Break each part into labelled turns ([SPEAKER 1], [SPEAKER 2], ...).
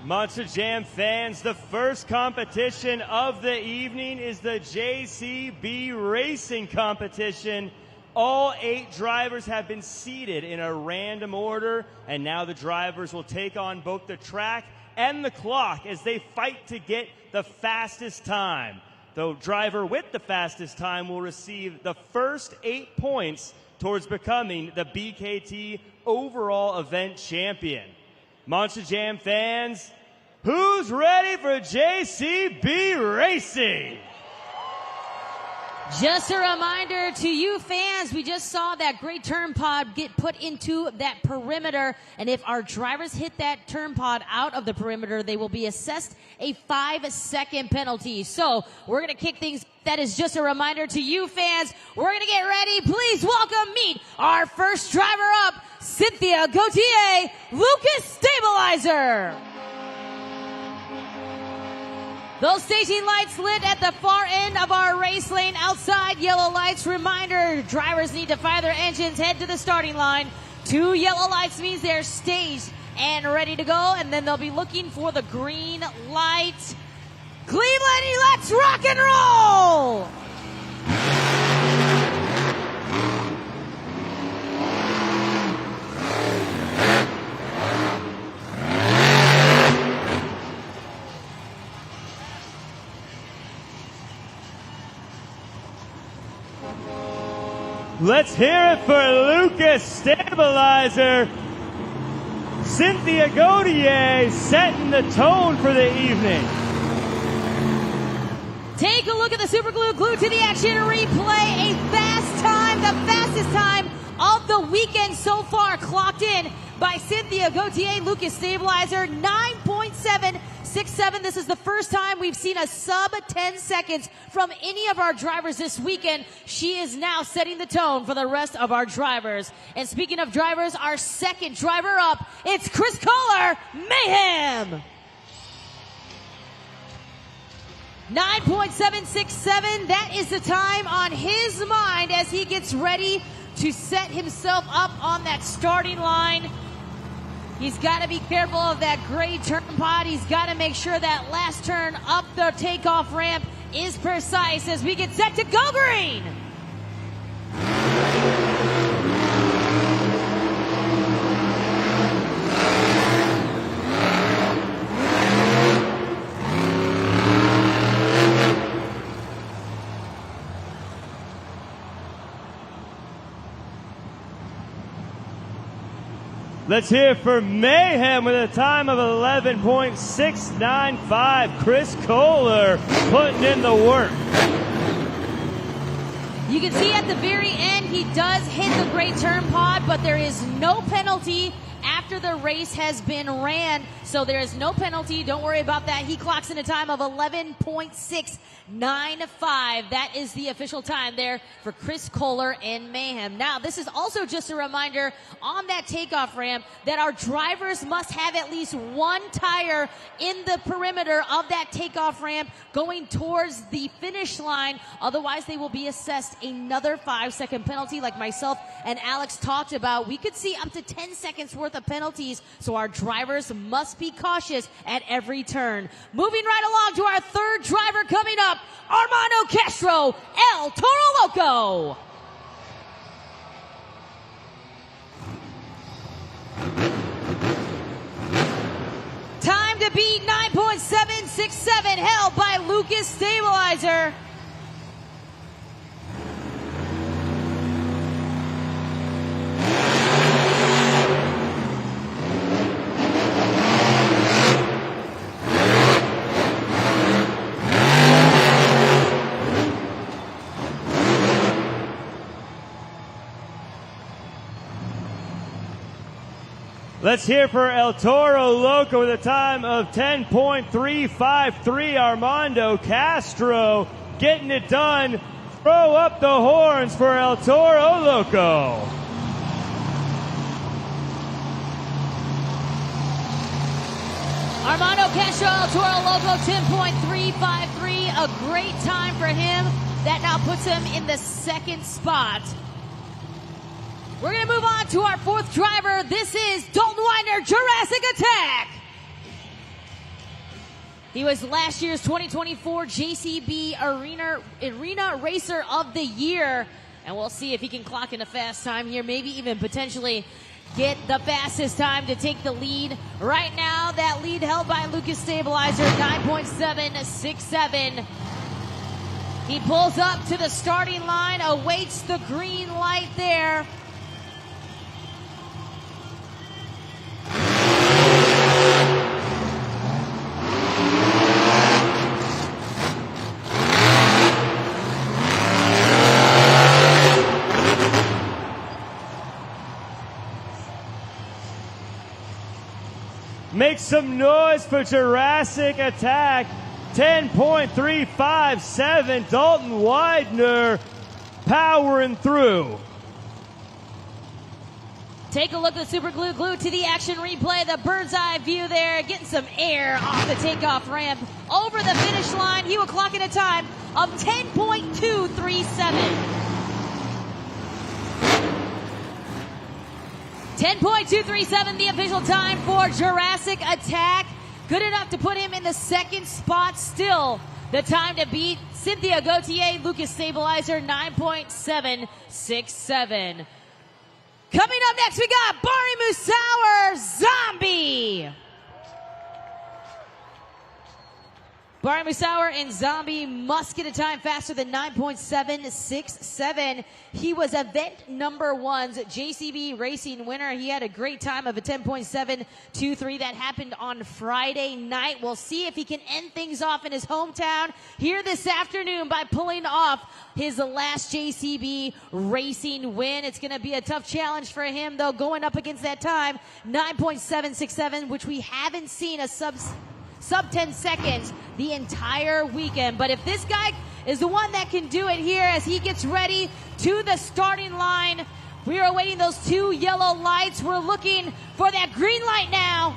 [SPEAKER 1] Monster Jam fans, the first competition of the evening is the JCB Racing competition. All 8 drivers have been seated in a random order, and now the drivers will take on both the track and the clock as they fight to get the fastest time. The driver with the fastest time will receive the first 8 points towards becoming the BKT overall event champion. Monster Jam fans, who's ready for JCB Racing?
[SPEAKER 2] Just a reminder to you fans, we just saw that great turn pod get put into that perimeter, and if our drivers hit that turn pod out of the perimeter, they will be assessed a 5-second penalty. So we're going to kick things. That is just a reminder to you fans. We're going to get ready. Please welcome, meet our first driver up, Cynthia Gauthier, Lucas Stabilizer. Those staging lights lit at the far end of our race lane outside. Yellow lights, reminder, drivers need to fire their engines, head to the starting line. 2 yellow lights means they're staged and ready to go, and then they'll be looking for the green light. Cleveland, let's rock and roll!
[SPEAKER 1] Let's hear it for Lucas Stabilizer. Cynthia Gauthier setting the tone for the evening.
[SPEAKER 2] Take a look at the super glue, glued to the action replay. A fast time, the fastest time of the weekend so far, clocked in by Cynthia Gauthier, Lucas Stabilizer, 9.767. This is the first time we've seen a sub 10 seconds from any of our drivers this weekend. She is now setting the tone for the rest of our drivers. And speaking of drivers, our second driver up, it's Chris Kohler, Mayhem. 9.767, that is the time on his mind as he gets ready to set himself up on that starting line. He's got to be careful of that gray turn pod. He's got to make sure that last turn up the takeoff ramp is precise as we get set to go green.
[SPEAKER 1] Let's hear for Mayhem with a time of 11.695. Chris Kohler putting in the work.
[SPEAKER 2] You can see at the very end he does hit the great turn pod, but there is no penalty after the race has been ran. So there is no penalty. Don't worry about that. He clocks in a time of 11.695. That is the official time there for Chris Kohler and Mayhem. Now, this is also just a reminder on that takeoff ramp that our drivers must have at least one tire in the perimeter of that takeoff ramp going towards the finish line. Otherwise, they will be assessed another 5-second penalty like myself and Alex talked about. We could see up to 10 seconds worth of penalties, so our drivers must be cautious at every turn. Moving right along to our third driver coming up, Armando Castro, El Toro Loco. Time to beat 9.767 held by Lucas Stabilizer.
[SPEAKER 1] Let's hear for El Toro Loco with a time of 10.353. Armando Castro getting it done. Throw up the horns for El Toro Loco.
[SPEAKER 2] Armando Castro, El Toro Loco, 10.353. A great time for him. That now puts him in the second spot. We're going to move on to our fourth driver. This is Dalton Weiner, Jurassic Attack. He was last year's 2024 JCB Arena Racer of the Year. And we'll see if he can clock in a fast time here, maybe even potentially get the fastest time to take the lead. Right now, that lead held by Lucas Stabilizer, 9.767. He pulls up to the starting line, awaits the green light there.
[SPEAKER 1] Make some noise for Jurassic Attack. 10.357. Dalton Widener powering through.
[SPEAKER 2] Take a look at the Super Glue glued to the action replay. The bird's eye view there, getting some air off the takeoff ramp. Over the finish line, he will clock in a time of 10.237. 10.237, the official time for Jurassic Attack. Good enough to put him in the second spot still. The time to beat Cynthia Gauthier, Lucas Stabilizer, 9.767. Coming up next, we got Bari Musauer, Zombie. Bari Musauer and Zombie must get a time faster than 9.767. He was event number one's JCB Racing winner. He had a great time of a 10.723. That happened on Friday night. We'll see if he can end things off in his hometown here this afternoon by pulling off his last JCB Racing win. It's going to be a tough challenge for him, though, going up against that time, 9.767, which we haven't seen a sub 10 seconds the entire weekend. But if this guy is the one that can do it here as he gets ready to the starting line, we are awaiting those two yellow lights. We're looking for that green light now.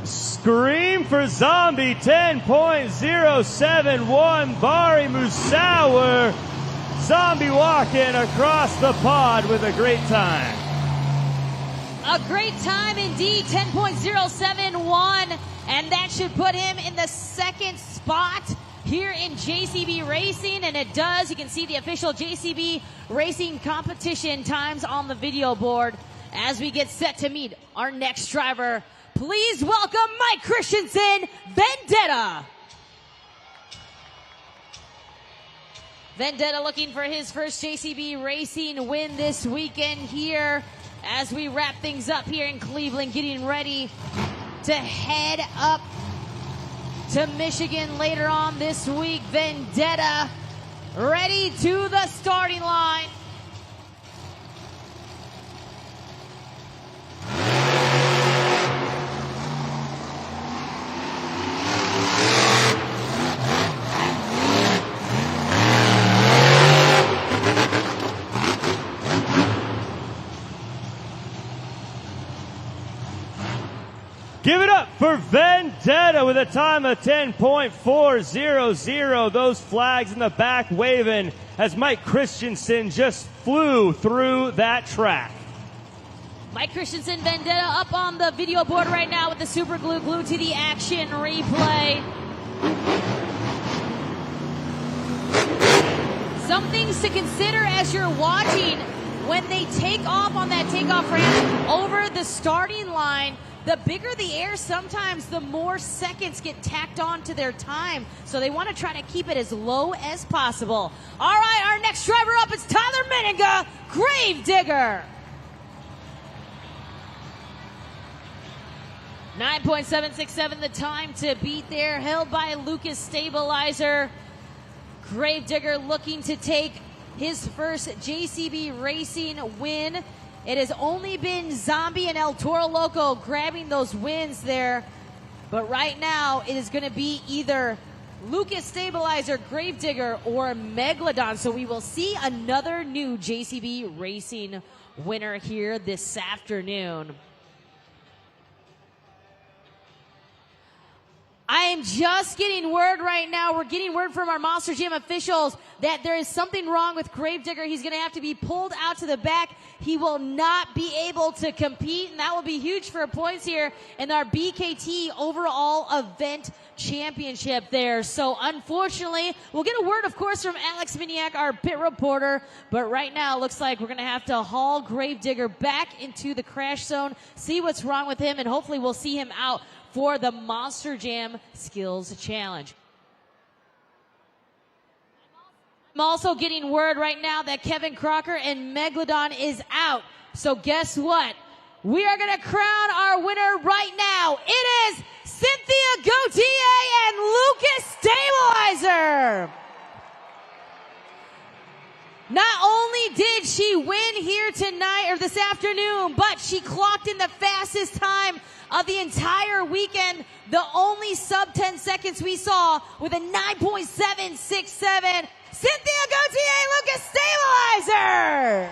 [SPEAKER 1] Scream for Zombie, 10.071. Bari Musauer. Zombie walking across the pod with a great time.
[SPEAKER 2] A great time indeed, 10.071. And that should put him in the second spot here in JCB Racing. And it does. You can see the official JCB Racing competition times on the video board as we get set to meet our next driver. Please welcome Mike Christensen, Vendetta. Vendetta looking for his first JCB Racing win this weekend here as we wrap things up here in Cleveland, getting ready to head up to Michigan later on this week. Vendetta ready to the starting line.
[SPEAKER 1] Give it up for Vendetta with a time of 10.400. Those flags in the back waving as Mike Christensen just flew through that track.
[SPEAKER 2] Mike Christensen, Vendetta up on the video board right now with the super glue glued to the action replay. Some things to consider as you're watching when they take off on that takeoff ramp over the starting line. The bigger the air, sometimes the more seconds get tacked on to their time. So they want to try to keep it as low as possible. All right, our next driver up is Tyler Menninga, Gravedigger. 9.767 the time to beat there, held by Lucas Stabilizer. Gravedigger looking to take his first JCB Racing win. It has only been Zombie and El Toro Loco grabbing those wins there. But right now, it is going to be either Lucas Stabilizer, Gravedigger, or Megalodon. So we will see another new JCB Racing winner here this afternoon. I am just getting word right now. We're getting word from our Monster Jam officials that there is something wrong with Gravedigger. He's going to have to be pulled out to the back. He will not be able to compete, and that will be huge for points here in our BKT overall event championship there. So unfortunately, we'll get a word, of course, from Alex Miniak, our pit reporter. But right now, it looks like we're going to have to haul Gravedigger back into the crash zone, see what's wrong with him, and hopefully we'll see him out for the Monster Jam Skills Challenge. I'm also getting word right now that Kevin Crocker and Megalodon is out. So guess what? We are going to crown our winner right now. It is Cynthia Gautier and Lucas Stabilizer. Not only did she win here tonight or this afternoon, but she clocked in the fastest time of the entire weekend. The only sub 10 seconds we saw with a 9.767. Cynthia Gautier, Lucas Stabilizer.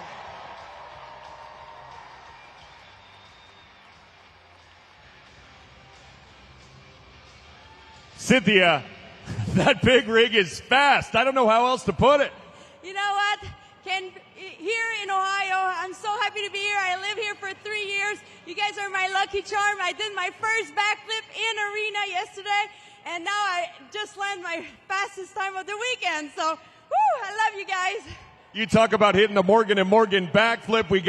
[SPEAKER 3] Cynthia, that big rig is fast. I don't know how else to put it.
[SPEAKER 4] You know what? Here in Ohio, I'm so happy to be here. I live here for 3 years. You guys are my lucky charm. I did my first backflip in arena yesterday, and now I just landed my fastest time of the weekend. So, woo, I love you guys.
[SPEAKER 3] You talk about hitting the Morgan and Morgan backflip. We've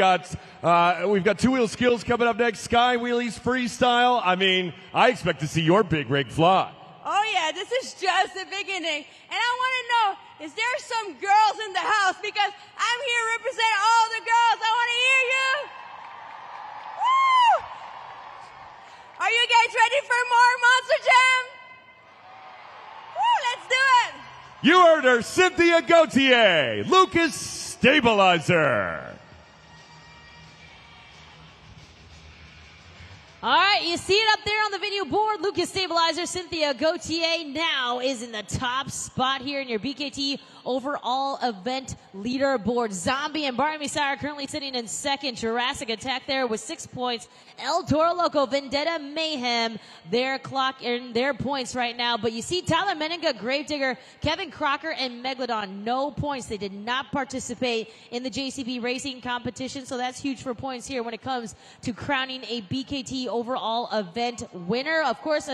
[SPEAKER 3] got two-wheel skills coming up next. Sky wheelies, freestyle. I mean, I expect to see your big rig fly.
[SPEAKER 4] Oh yeah, this is just the beginning. And I want to know, is there some girls in the house? Because I'm here representing all the girls. I want to hear you. Woo! Are you guys ready for more Monster Jam? Woo, let's do it.
[SPEAKER 3] You heard her, Cynthia Gautier, Lucas Stabilizer.
[SPEAKER 2] All right, you see it up there on the video board. Lucas Stabilizer, Cynthia Gautier now is in the top spot here in your BKT overall event leaderboard. Zombie and Barney Sire currently sitting in second. Jurassic Attack there with 6 points. El Toro Loco, Vendetta Mayhem, their clock and their points right now. But you see Tyler Meninga, Gravedigger, Kevin Crocker, and Megalodon, no points. They did not participate in the JCB racing competition, so that's huge for points here when it comes to crowning a BKT overall event winner. Of course,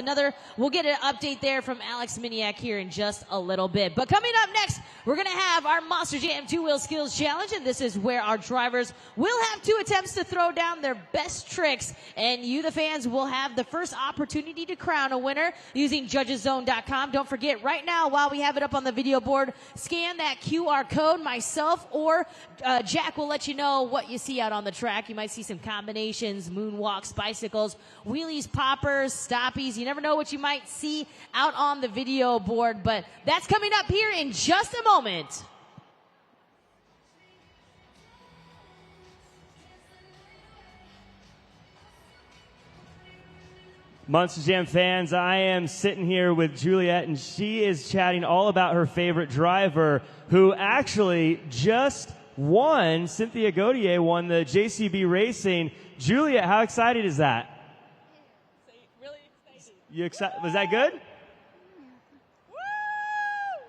[SPEAKER 2] we'll get an update there from Alex Miniak here in just a little bit. But coming up next, we're going to have our Monster Jam two-wheel skills challenge, and this is where our drivers will have 2 attempts to throw down their best tricks, and you, the fans, will have the first opportunity to crown a winner using judgeszone.com. Don't forget, right now, while we have it up on the video board, scan that QR code. Myself or Jack will let you know what you see out on the track. You might see some combinations, moonwalks, bicycles, wheelies, poppers, stoppies. You never know what you might see out on the video board, but that's coming up here in just a moment.
[SPEAKER 1] Monster Jam fans, I am sitting here with Juliet, and she is chatting all about her favorite driver who actually just won. Cynthia Gautier won the JCB Racing. Juliet, how excited is that?
[SPEAKER 4] Really excited.
[SPEAKER 1] You excited? Was that good?
[SPEAKER 4] Woo!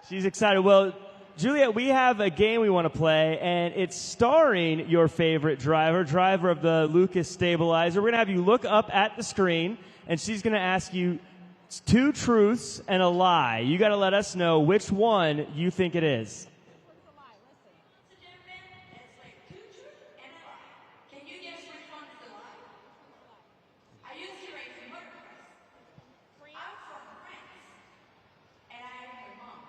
[SPEAKER 1] She's excited. Well, Juliet, we have a game we want to play, and it's starring your favorite driver of the Lucas Stabilizer. We're going to have you look up at the screen, and she's going to ask you 2 truths and a lie. You got to let us know which one you think it is.
[SPEAKER 4] What's the lie? Listen. It's like 2 truths and a lie. Can you guess which one is the lie? I used to race in motocross. I'm from France, and I have my mom.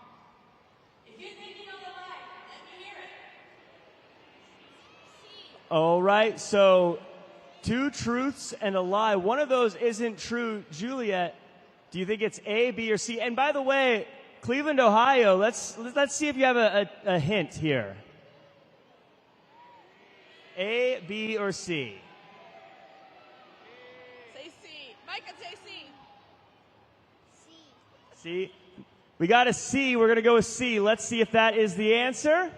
[SPEAKER 4] If you think you know the lie, let me hear it.
[SPEAKER 1] All right, so 2 truths and a lie. One of those isn't true. Juliet, do you think it's A, B, or C? And by the way, Cleveland, Ohio, let's see if you have a hint here. A, B, or C?
[SPEAKER 4] Say C. Micah, say C.
[SPEAKER 1] C. We got a C. We're going to go with C. Let's see if that is the answer.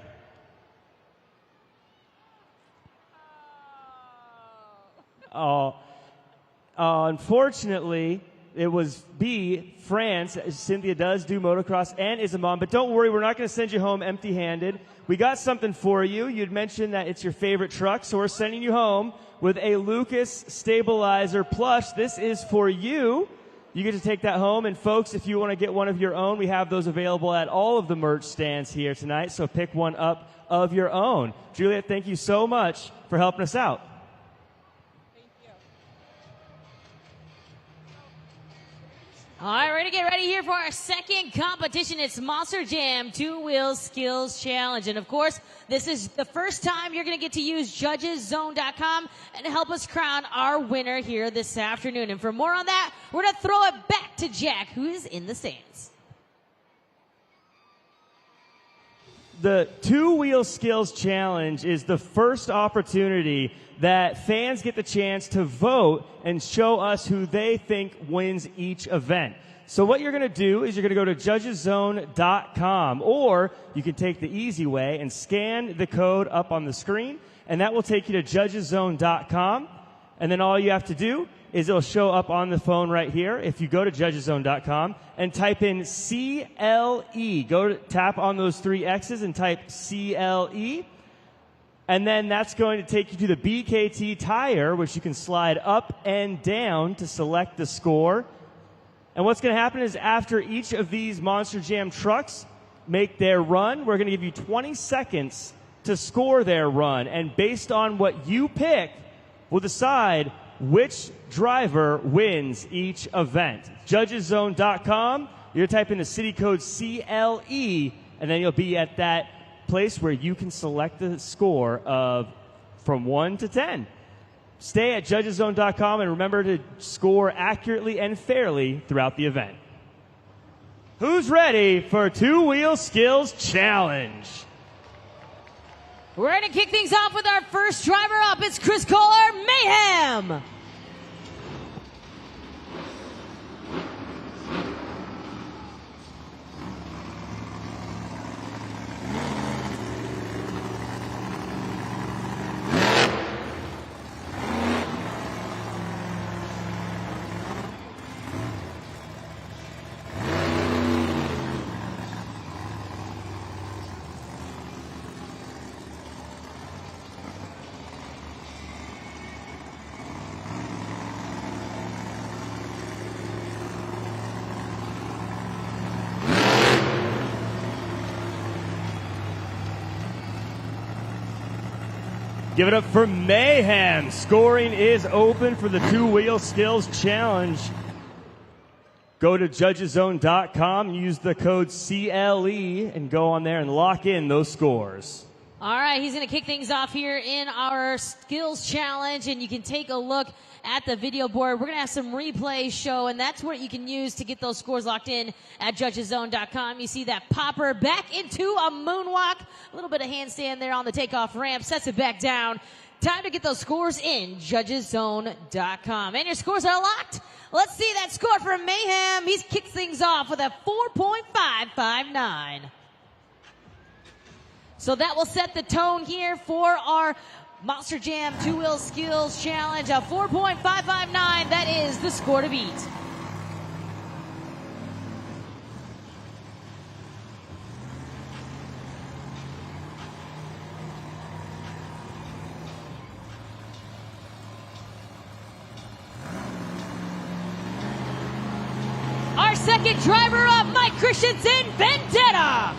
[SPEAKER 1] Unfortunately, It was B, France. Cynthia does do motocross and is a mom. But don't worry, we're not going to send you home empty-handed. We got something for you. You'd mentioned that it's your favorite truck, so we're sending you home with a Lucas Stabilizer plush. This is for you. You get to take that home. And, folks, if you want to get one of your own, we have those available at all of the merch stands here tonight. So pick one up of your own. Juliet, thank you so much for helping us out.
[SPEAKER 2] All right, we're going to get ready here for our second competition. It's Monster Jam Two-Wheel Skills Challenge. And, of course, this is the first time you're going to get to use judgeszone.com and help us crown our winner here this afternoon. And for more on that, we're going to throw it back to Jack, who is in the stands.
[SPEAKER 1] The Two-Wheel Skills Challenge is the first opportunity that fans get the chance to vote and show us who they think wins each event. So what you're going to do is you're going to go to judgeszone.com, or you can take the easy way and scan the code up on the screen, and that will take you to judgeszone.com. And then all you have to do is it'll show up on the phone right here. If you go to judgeszone.com and type in CLE, tap on those 3 X's and type CLE. And then that's going to take you to the BKT tire, which you can slide up and down to select the score. And what's going to happen is after each of these Monster Jam trucks make their run, we're going to give you 20 seconds to score their run. And based on what you pick, we'll decide which driver wins each event. Judgeszone.com, you're typing the city code CLE, and then you'll be at that place where you can select the score of from 1 to 10. Stay at judgeszone.com and remember to score accurately and fairly throughout the event. Who's ready for Two-Wheel Skills Challenge?
[SPEAKER 2] We're going to kick things off with our first driver up. It's Chris Kohler, Mayhem.
[SPEAKER 1] Give it up for Mayhem. Scoring is open for the Two-Wheel Skills Challenge. Go to judgeszone.com, use the code CLE, and go on there and lock in those scores.
[SPEAKER 2] All right, he's going to kick things off here in our skills challenge, and you can take a look at the video board. We're going to have some replays show, and that's what you can use to get those scores locked in at judgeszone.com. You see that popper back into a moonwalk, a little bit of handstand there on the takeoff ramp, sets it back down. Time to get those scores in judgeszone.com. And your scores are locked. Let's see that score for Mayhem. He's kicked things off with a 4.559. So that will set the tone here for our Monster Jam Two-Wheel Skills Challenge. A 4.559. That is the score to beat. Our second driver up, Mike Christensen, Vendetta.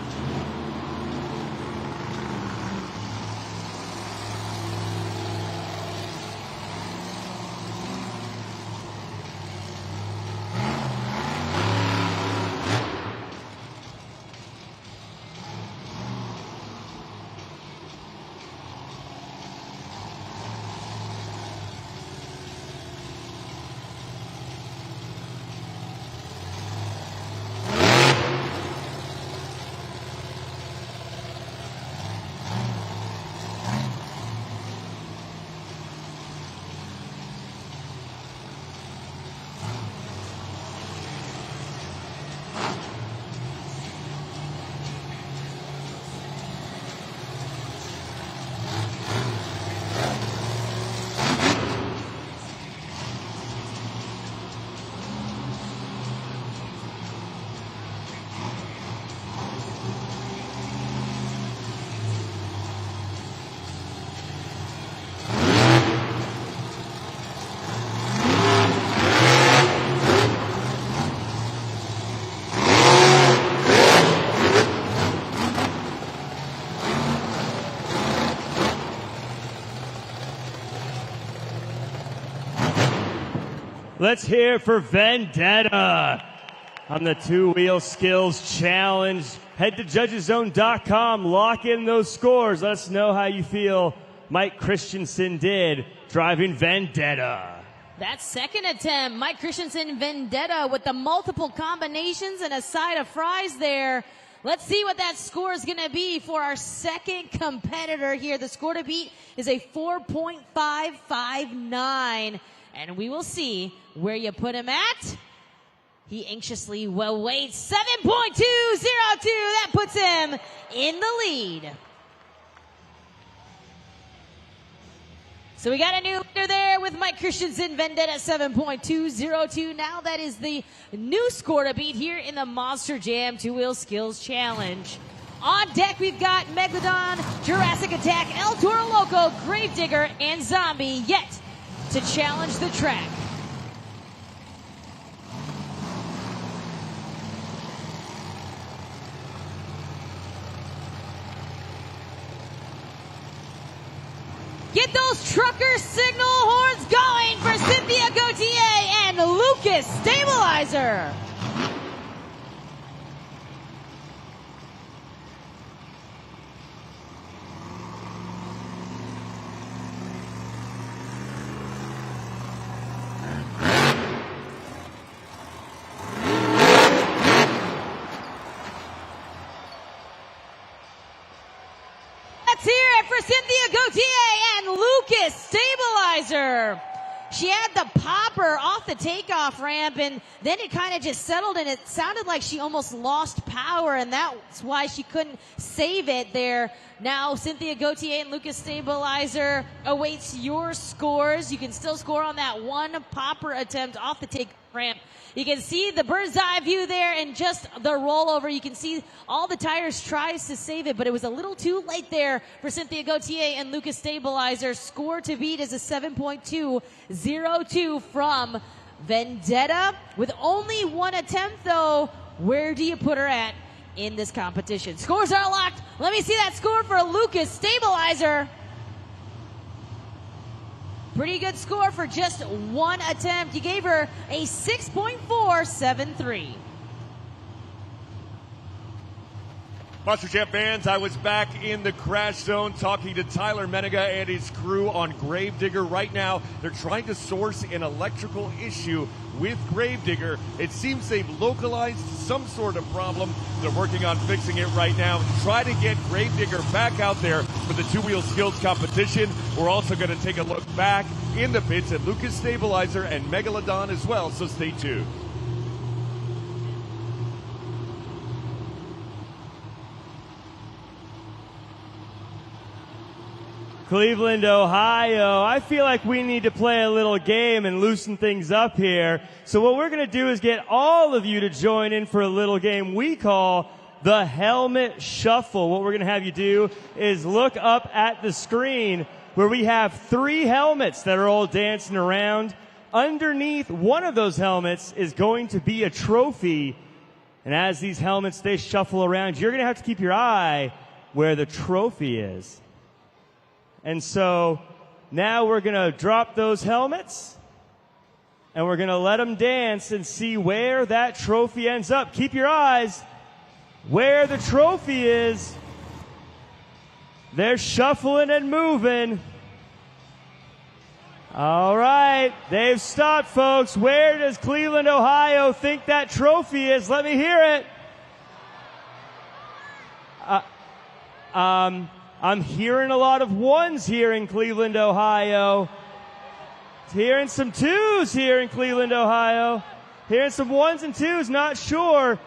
[SPEAKER 1] Let's hear it for Vendetta on the two-wheel skills challenge. Head to judgeszone.com, lock in those scores. Let us know how you feel Mike Christensen did driving Vendetta.
[SPEAKER 2] That second attempt, Mike Christensen Vendetta with the multiple combinations and a side of fries there. Let's see what that score is going to be for our second competitor here. The score to beat is a 4.559, and we will see where you put him at. He anxiously will wait. 7.202. That puts him in the lead. So we got a new leader there with Mike Christensen Vendetta 7.202. Now that is the new score to beat here in the Monster Jam Two-Wheel Skills Challenge. On deck, we've got Megalodon, Jurassic Attack, El Toro Loco, Gravedigger, and Zombie yet to challenge the track. Get those trucker signal horns going for Cynthia Gauthier and Lucas Stabilizer. Let's hear it for Cynthia Gauthier and Lucas Stabilizer. She had the popper off the takeoff ramp, and then it kind of just settled, and it sounded like she almost lost power, and that's why she couldn't save it there. Now, Cynthia Gauthier and Lucas Stabilizer awaits your scores. You can still score on that one popper attempt off the takeoff ramp. You can see the bird's eye view there and just the rollover. You can see all the tires tries to save it, but it was a little too late there for Cynthia Gauthier and Lucas Stabilizer. Score to beat is a 7.202 from Vendetta. With only one attempt, though, where do you put her at in this competition? Scores are locked. Let me see that score for Lucas Stabilizer. Pretty good score for just one attempt. You gave her a 6.473.
[SPEAKER 3] Monster Jam fans, I was back in the crash zone talking to Tyler Menega and his crew on Gravedigger. Right now, they're trying to source an electrical issue with Gravedigger. It seems they've localized some sort of problem. They're working on fixing it right now to try to get Gravedigger back out there for the two-wheel skills competition. We're also going to take a look back in the pits at Lucas Stabilizer and Megalodon as well, so stay tuned.
[SPEAKER 1] Cleveland, Ohio. I feel like we need to play a little game and loosen things up here. So what we're going to do is get all of you to join in for a little game we call the Helmet Shuffle. What we're going to have you do is look up at the screen where we have 3 helmets that are all dancing around. Underneath one of those helmets is going to be a trophy. And as these helmets, they shuffle around, you're going to have to keep your eye where the trophy is. And so now we're going to drop those helmets and we're going to let them dance and see where that trophy ends up. Keep your eyes where the trophy is. They're shuffling and moving. All right, they've stopped, folks. Where does Cleveland, Ohio think that trophy is? Let me hear it. I'm hearing a lot of ones here in Cleveland, Ohio. Hearing some 2s here in Cleveland, Ohio. Hearing some 1s and 2s, not sure.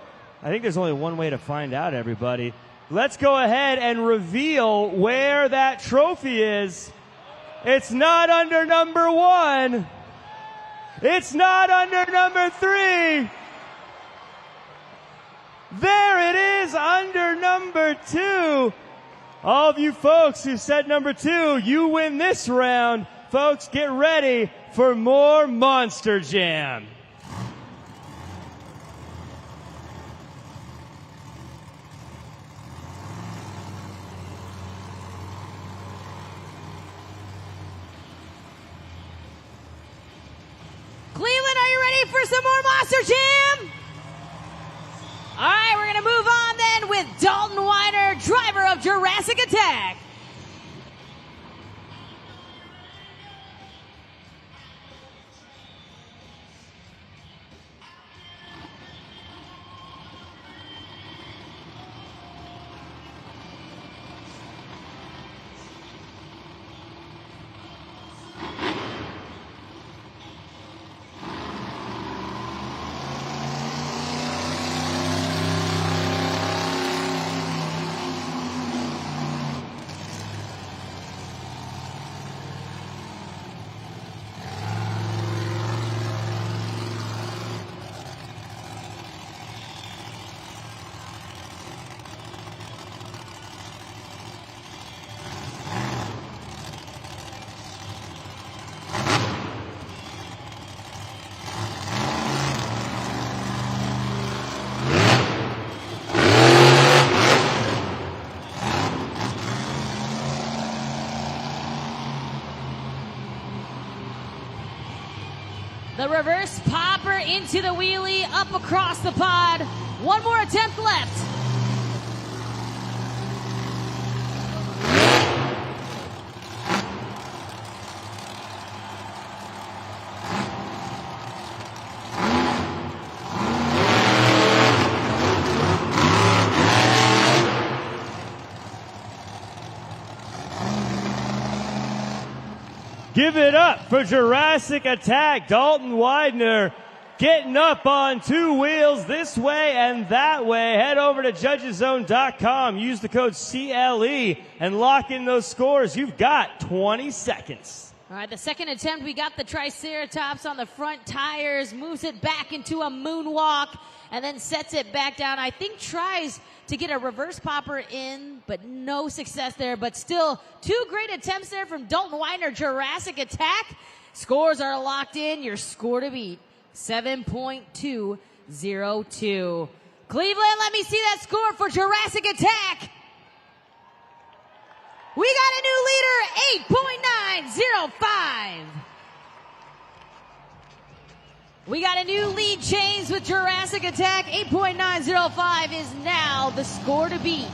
[SPEAKER 1] I think there's only one way to find out, everybody. Let's go ahead and reveal where that trophy is. It's not under number 1. It's not under number 3. There it is, under number 2. All of you folks who said number 2, you win this round. Folks, get ready for more Monster Jam.
[SPEAKER 2] Cleveland, are ready for some more Monster Jam? All right, we're going to move on then with Dalton Weiner, driver of Jurassic Attack. The reverse popper into the wheelie, up across the pod. One more attempt left.
[SPEAKER 1] Give it up for Jurassic Attack. Dalton Weiner getting up on two wheels this way and that way. Head over to judgeszone.com. Use the code CLE and lock in those scores. You've got 20 seconds.
[SPEAKER 2] All right, the second attempt, we got the Triceratops on the front tires, moves it back into a moonwalk, and then sets it back down. I think tries to get a reverse popper in, but no success there. But still, two great attempts there from Dalton Weiner, Jurassic Attack. Scores are locked in. Your score to beat, 7.202. Cleveland, let me see that score for Jurassic Attack. We got a new leader, 8.905. We got a new lead change with Jurassic Attack. 8.905 is now the score to beat.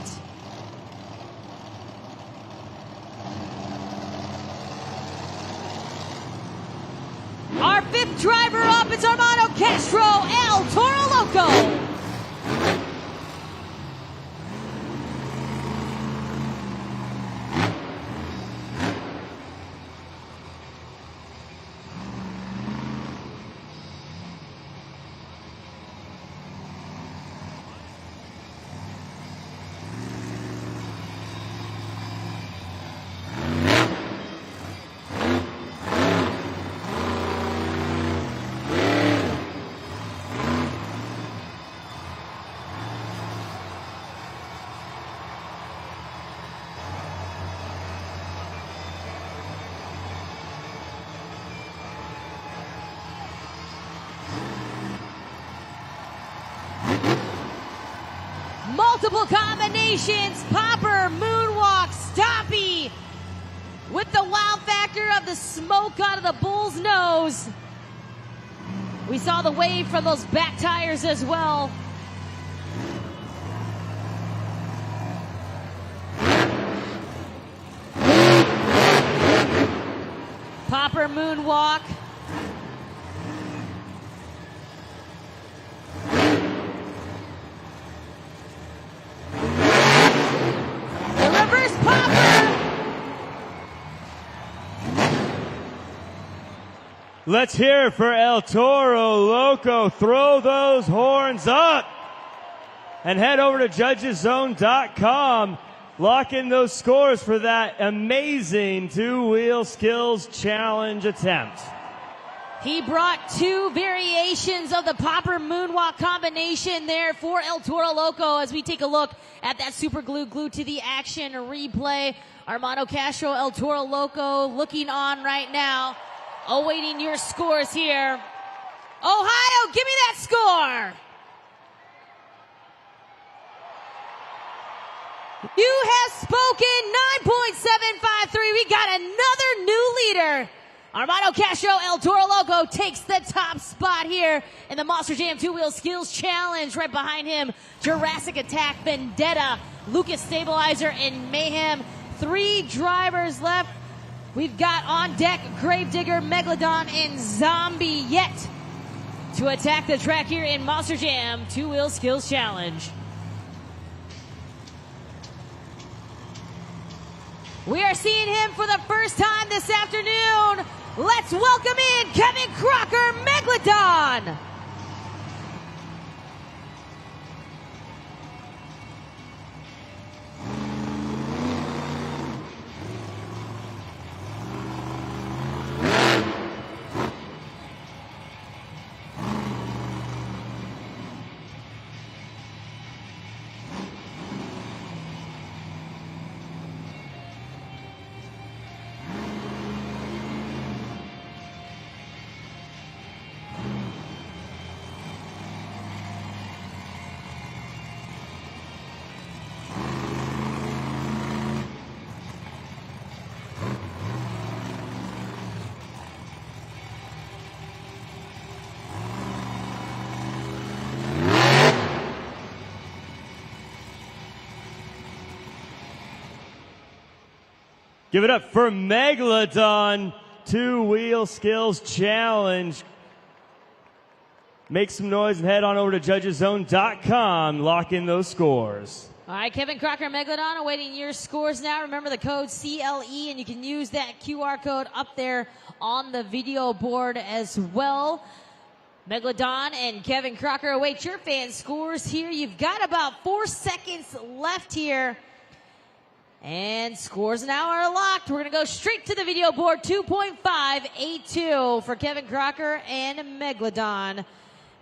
[SPEAKER 2] Our fifth driver up is Armando Castro, El Toro Loco. Multiple combinations, popper, moonwalk, stompy, with the wow factor of the smoke out of the bull's nose. We saw the wave from those back tires as well. Popper, moonwalk.
[SPEAKER 1] Let's hear it for El Toro Loco. Throw those horns up and head over to judgeszone.com. Lock in those scores for that amazing two-wheel skills challenge attempt.
[SPEAKER 2] He brought two variations of the popper moonwalk combination there for El Toro Loco as we take a look at that super glue glued to the action replay. Armando Castro, El Toro Loco looking on right now. Awaiting your scores here. Ohio, give me that score. You have spoken, 9.753. We got another new leader. Armando Castro, El Toro Loco takes the top spot here in the Monster Jam two-wheel skills challenge. Right behind him, Jurassic Attack, Vendetta, Lucas Stabilizer, and Mayhem. 3 drivers left. We've got on deck Gravedigger, Megalodon, and Zombie yet to attack the track here in Monster Jam two-wheel skills challenge. We are seeing him for the first time this afternoon. Let's welcome in Kevin Crocker, Megalodon.
[SPEAKER 1] Give it up for Megalodon two-wheel skills challenge. Make some noise and head on over to judgeszone.com. Lock in those scores.
[SPEAKER 2] All right, Kevin Crocker, Megalodon, awaiting your scores now. Remember the code CLE, and you can use that QR code up there on the video board as well. Megalodon and Kevin Crocker await your fan scores here. You've got about 4 seconds left here. And scores now are locked. We're going to go straight to the video board. 2.582 for Kevin Crocker and Megalodon.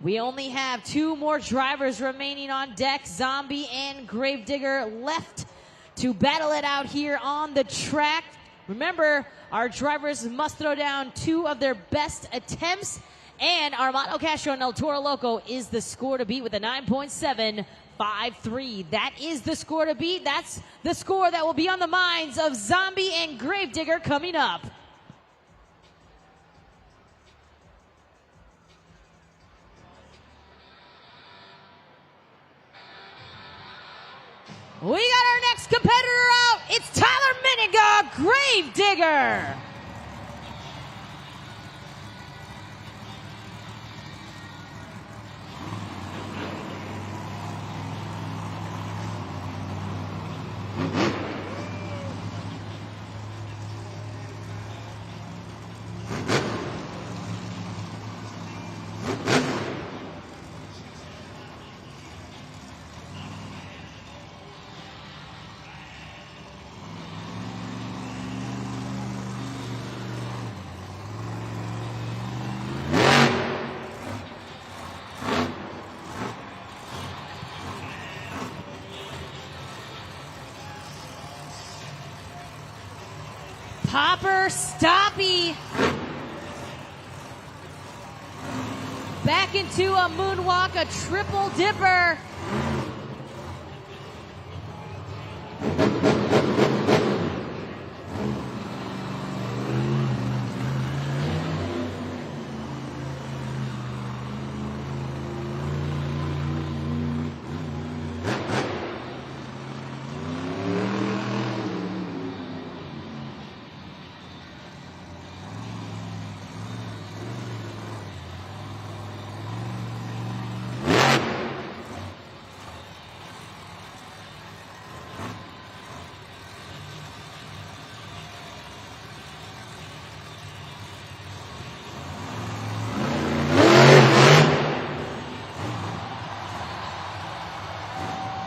[SPEAKER 2] We only have 2 more drivers remaining on deck. Zombie and Gravedigger left to battle it out here on the track. Remember, our drivers must throw down 2 of their best attempts. And Armando Castro and El Toro Loco is the score to beat with a 9.753. That is the score to beat. That's the score that will be on the minds of Zombie and Gravedigger coming up. We got our next competitor out. It's Tyler Miniga, Gravedigger. Popper Stoppy back into a moonwalk, a triple dipper.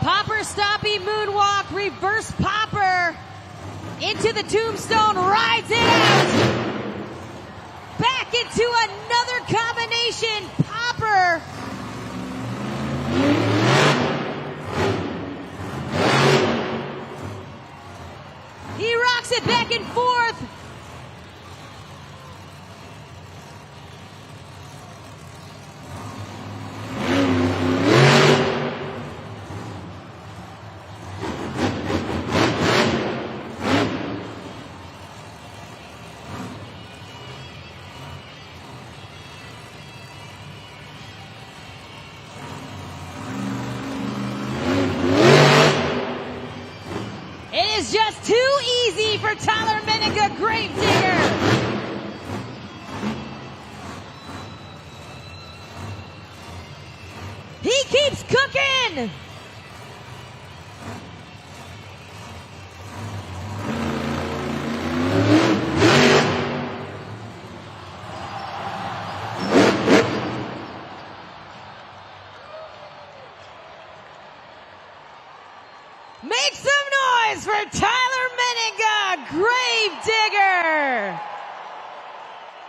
[SPEAKER 2] Popper Stoppy moonwalk, reverse popper into the tombstone, rides it out. Back into another combination, popper. He rocks it back and forth. for Tyler Menninga, Gravedigger. He keeps cooking. Make some noise for Tyler Menninga, Gravedigger.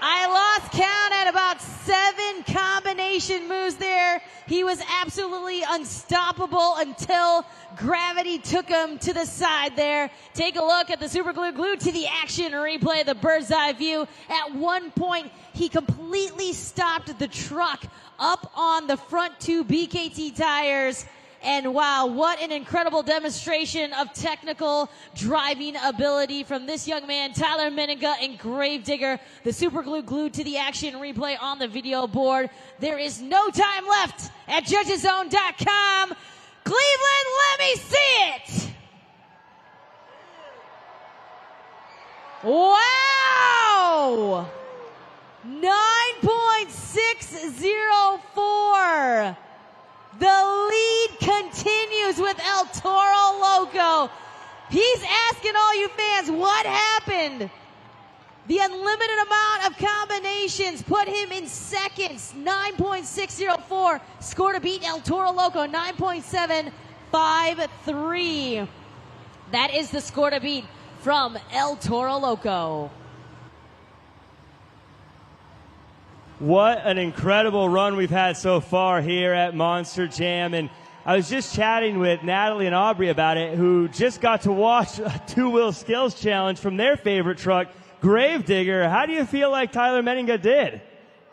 [SPEAKER 2] I lost count at about 7 combination moves there. He was absolutely unstoppable until gravity took him to the side there. Take a look at the super glue glued to the action replay, the bird's eye view. At one point, he completely stopped the truck up on the front 2 BKT tires. And wow, what an incredible demonstration of technical driving ability from this young man, Tyler Menninga and Gravedigger. The super glue glued to the action replay on the video board. There is no time left at judgeszone.com. Cleveland, let me see it. Wow! 9.604. The lead continues with El Toro Loco. He's asking all you fans, what happened? The unlimited amount of combinations put him in seconds. 9.604. Score to beat El Toro Loco, 9.753. That is the score to beat from El Toro Loco.
[SPEAKER 1] What an incredible run we've had so far here at Monster Jam. And I was just chatting with Natalie and Aubrey about it, who just got to watch a 2-wheel skills challenge from their favorite truck, Gravedigger. How do you feel like Tyler Menninga did?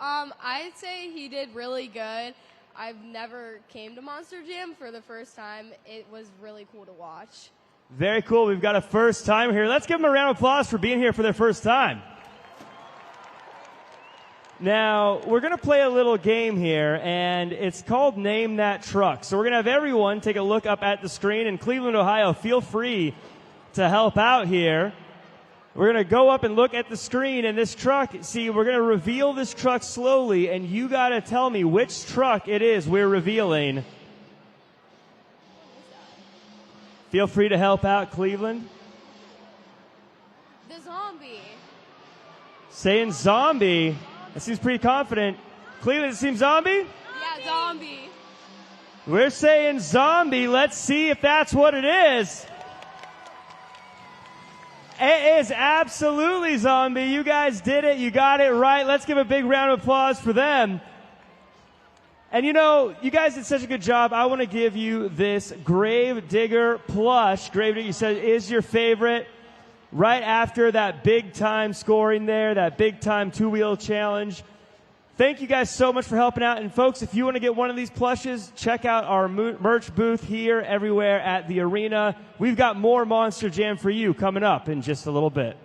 [SPEAKER 5] I'd say he did really good. I've never came to Monster Jam for the first time. It was really cool to watch.
[SPEAKER 1] Very cool. We've got a first time here. Let's give them a round of applause for being here for their first time. Now, we're going to play a little game here, and it's called Name That Truck. So we're going to have everyone take a look up at the screen. In Cleveland, Ohio, feel free to help out here. We're going to go up and look at the screen, and this truck, see, we're going to reveal this truck slowly, and you got to tell me which truck it is we're revealing. Feel free to help out, Cleveland.
[SPEAKER 5] The zombie.
[SPEAKER 1] Saying zombie. That seems pretty confident. Cleveland, it seems zombie?
[SPEAKER 5] Yeah, zombie.
[SPEAKER 1] We're saying zombie. Let's see if that's what it is. It is absolutely zombie. You guys did it. You got it right. Let's give a big round of applause for them. And you know, you guys did such a good job. I want to give you this Gravedigger plush. Gravedigger, you said, is your favorite. Right after that big time scoring there, that big time 2-wheel challenge. Thank you guys so much for helping out. And folks, if you want to get one of these plushes, check out our merch booth here, everywhere at the arena. We've got more Monster Jam for you coming up in just a little bit.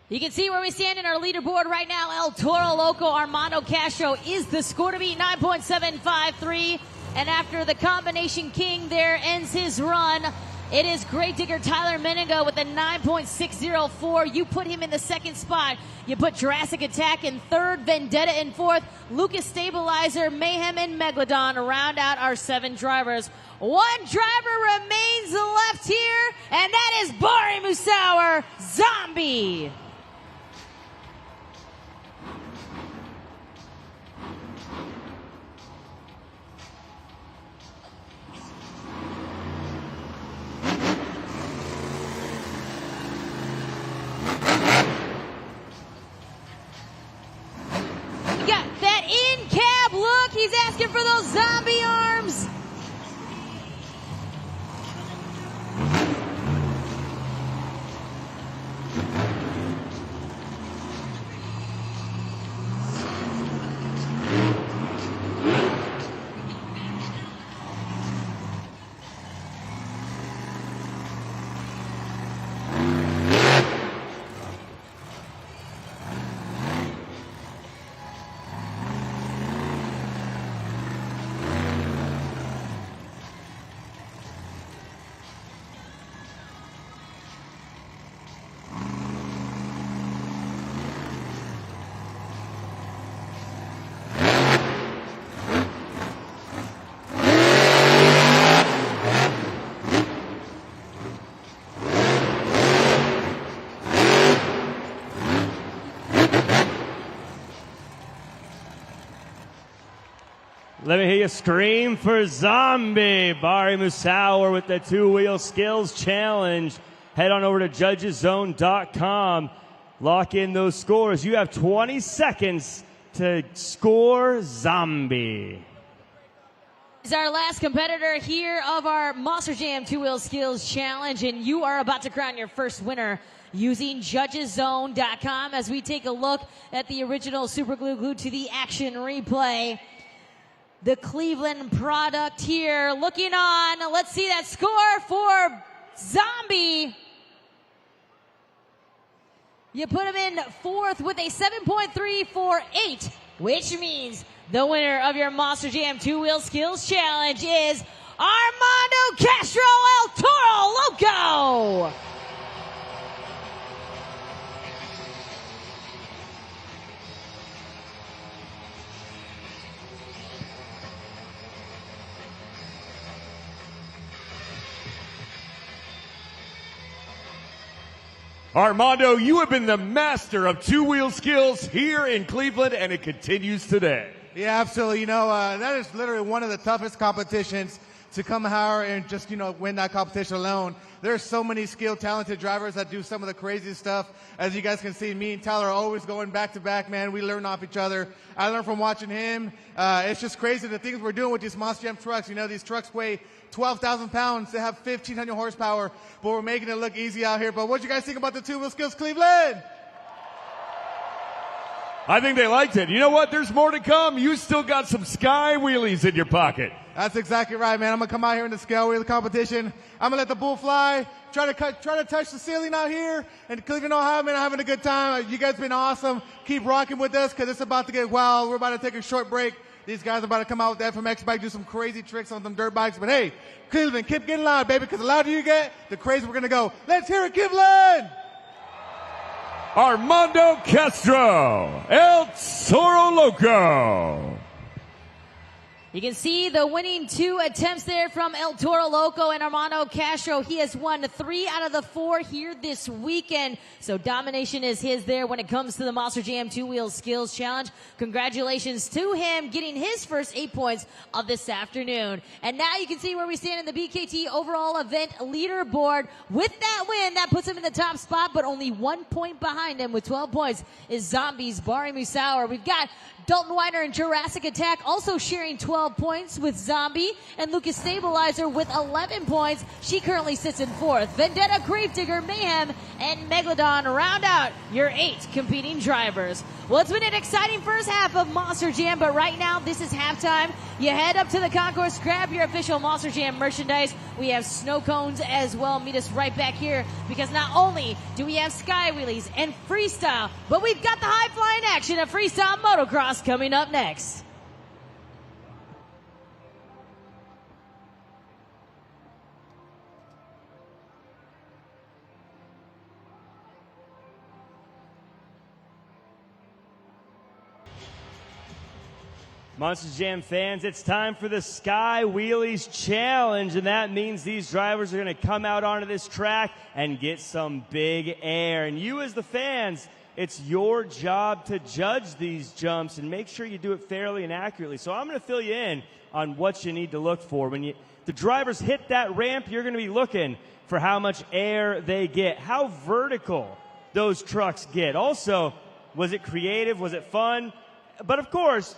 [SPEAKER 2] You can see where we stand in our leaderboard right now. El Toro Loco Armando Castro is the score to beat, 9.753. And after the combination king there ends his run, it is Gravedigger Tyler Menninga with a 9.604. You put him in the second spot. You put Jurassic Attack in third, Vendetta in fourth, Lucas Stabilizer, Mayhem, and Megalodon round out our 7 drivers. One driver remains left here, and that is Bari Musauer, Zombie. Got that in-cab look. He's asking for those zombie arms.
[SPEAKER 1] Let me hear you scream for Zombie. Bari Musauer with the two-wheel skills challenge. Head on over to judgeszone.com. Lock in those scores. You have 20 seconds to score Zombie.
[SPEAKER 2] Is our last competitor here of our Monster Jam two-wheel skills challenge, and you are about to crown your first winner using judgeszone.com as we take a look at the original Super Glue glued to the action replay. The Cleveland product here looking on. Let's see that score for Zombie. You put him in fourth with a 7.348, which means the winner of your Monster Jam two-wheel skills challenge is Armando Castro El Toro Loco.
[SPEAKER 3] Armando, you have been the master of two-wheel skills here in Cleveland, and it continues today.
[SPEAKER 6] Yeah, absolutely. You know, that is literally one of the toughest competitions to come here and just, win that competition alone. There's so many skilled, talented drivers that do some of the craziest stuff. As you guys can see, me and Tyler are always going back to back, man. We learn off each other. I learn from watching him. It's just crazy the things we're doing with these Monster Jam trucks. These trucks weigh 12,000 pounds. They have 1,500 horsepower, but we're making it look easy out here. But what do you guys think about the two-wheel skills, Cleveland?
[SPEAKER 3] I think they liked it. You know what? There's more to come. You still got some sky wheelies in your pocket.
[SPEAKER 6] That's exactly right, man. I'm gonna come out here in the scale wheel competition. I'm gonna let the bull fly. Try to touch the ceiling out here in Cleveland, Ohio, man. I'm having a good time. You guys been awesome. Keep rocking with us because it's about to get wild. We're about to take a short break. These guys are about to come out with the FMX bike, do some crazy tricks on them dirt bikes. But hey, Cleveland, keep getting loud, baby, because the louder you get, the crazier we're gonna go. Let's hear it, Cleveland!
[SPEAKER 3] Armando Castro, El Toro Loco.
[SPEAKER 2] You can see the winning two attempts there from El Toro Loco and Armando Castro. He has won 3 out of the 4 here this weekend. So domination is his there when it comes to the Monster Jam two-wheel skills challenge. Congratulations to him getting his first 8 points of this afternoon. And now you can see where we stand in the BKT overall event leaderboard. With that win, that puts him in the top spot, but only 1 point behind him with 12 points is Zombies Bari Musauer. We've got Dalton Weiner and Jurassic Attack also sharing 12 points with Zombie, and Lucas Stabilizer with 11 points. She currently sits in 4th. Vendetta, Gravedigger, Mayhem, and Megalodon round out your 8 competing drivers. Well, it's been an exciting first half of Monster Jam, but right now this is halftime. You head up to the concourse, grab your official Monster Jam merchandise. We have snow cones as well. Meet us right back here because not only do we have sky wheelies and freestyle, but we've got the high flying action of freestyle motocross coming up next.
[SPEAKER 1] Monster Jam fans, it's time for the Sky Wheelies Challenge, and that means these drivers are going to come out onto this track and get some big air. And you as the fans, it's your job to judge these jumps and make sure you do it fairly and accurately. So I'm going to fill you in on what you need to look for. When the drivers hit that ramp, you're going to be looking for how much air they get, how vertical those trucks get. Also, was it creative? Was it fun? But of course,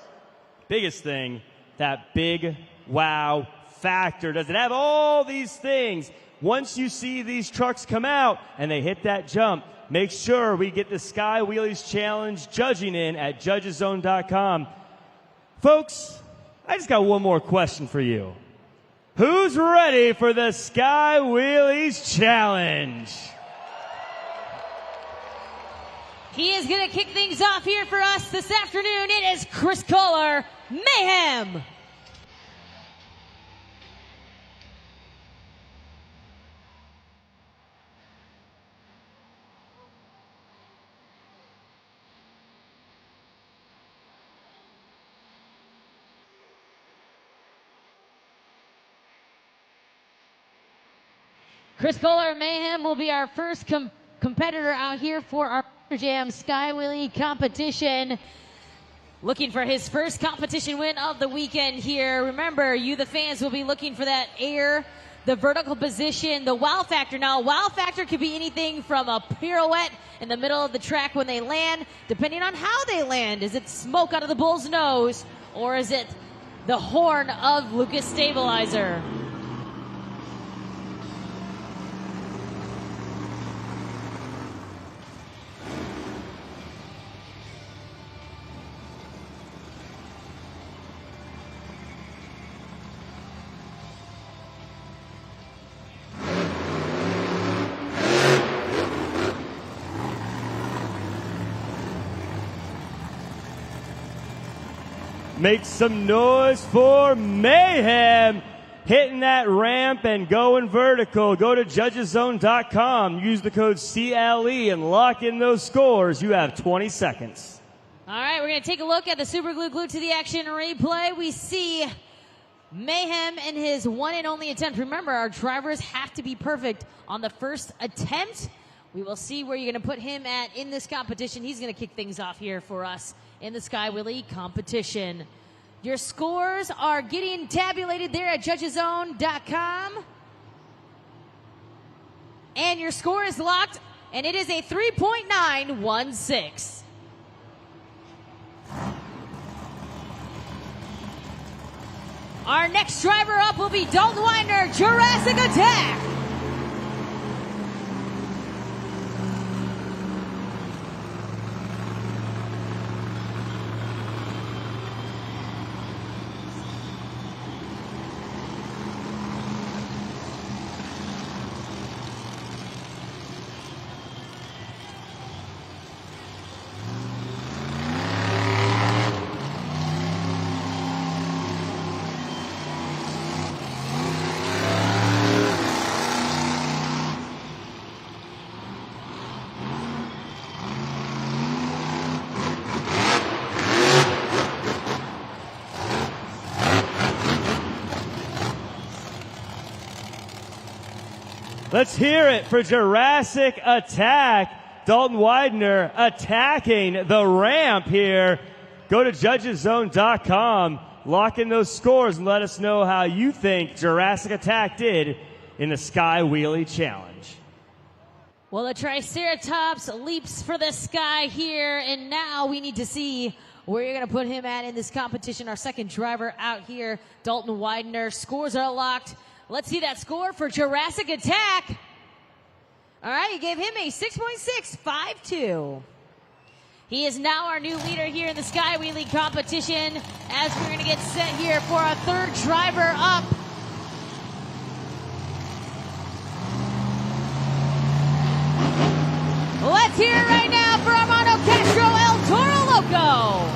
[SPEAKER 1] biggest thing, that big wow factor. Does it have all these things? Once you see these trucks come out and they hit that jump, make sure we get the Sky Wheelies Challenge judging in at judgeszone.com. Folks, I just got one more question for you. Who's ready for the Sky Wheelies Challenge?
[SPEAKER 2] He is going to kick things off here for us this afternoon. It is Chris Kohler, Mayhem. Chris Kohler, Mayhem will be our first competitor out here for our Jam Sky Wheelie competition. looking for his first competition win of the weekend here. Remember, you the fans will be looking for that air, the vertical position, the wow factor. Now, wow factor could be anything from a pirouette in the middle of the track when they land, depending on how they land. Is it smoke out of the bull's nose, or is it the horn of Lucas Stabilizer?
[SPEAKER 1] Make some noise for Mayhem, hitting that ramp and going vertical. Go to judgeszone.com, use the code CLE and lock in those scores. You have 20 seconds.
[SPEAKER 2] All right, we're going to take a look at the Super Glue Glued to the Action replay. We see Mayhem in his one and only attempt. Remember, our drivers have to be perfect on the first attempt. We will see where you're going to put him at in this competition. He's going to kick things off here for us in the Sky Wheelie competition. Your scores are getting tabulated there at judgeszone.com. And your score is locked, and it is a 3.916. Our next driver up will be Dalton Widener, Jurassic Attack.
[SPEAKER 1] Let's hear it for Jurassic Attack. Dalton Widener attacking the ramp here. Go to judgeszone.com, lock in those scores, and let us know how you think Jurassic Attack did in the Sky Wheelie Challenge.
[SPEAKER 2] Well, the Triceratops leaps for the sky here, and now we need to see where you're going to put him at in this competition. Our second driver out here, Dalton Widener. Scores are locked. Let's see that score for Jurassic Attack. All right, you gave him a 6.652. He is now our new leader here in the Sky Wheelie competition as we're going to get set here for our third driver up. Let's hear it right now for Armando Castro, El Toro Loco.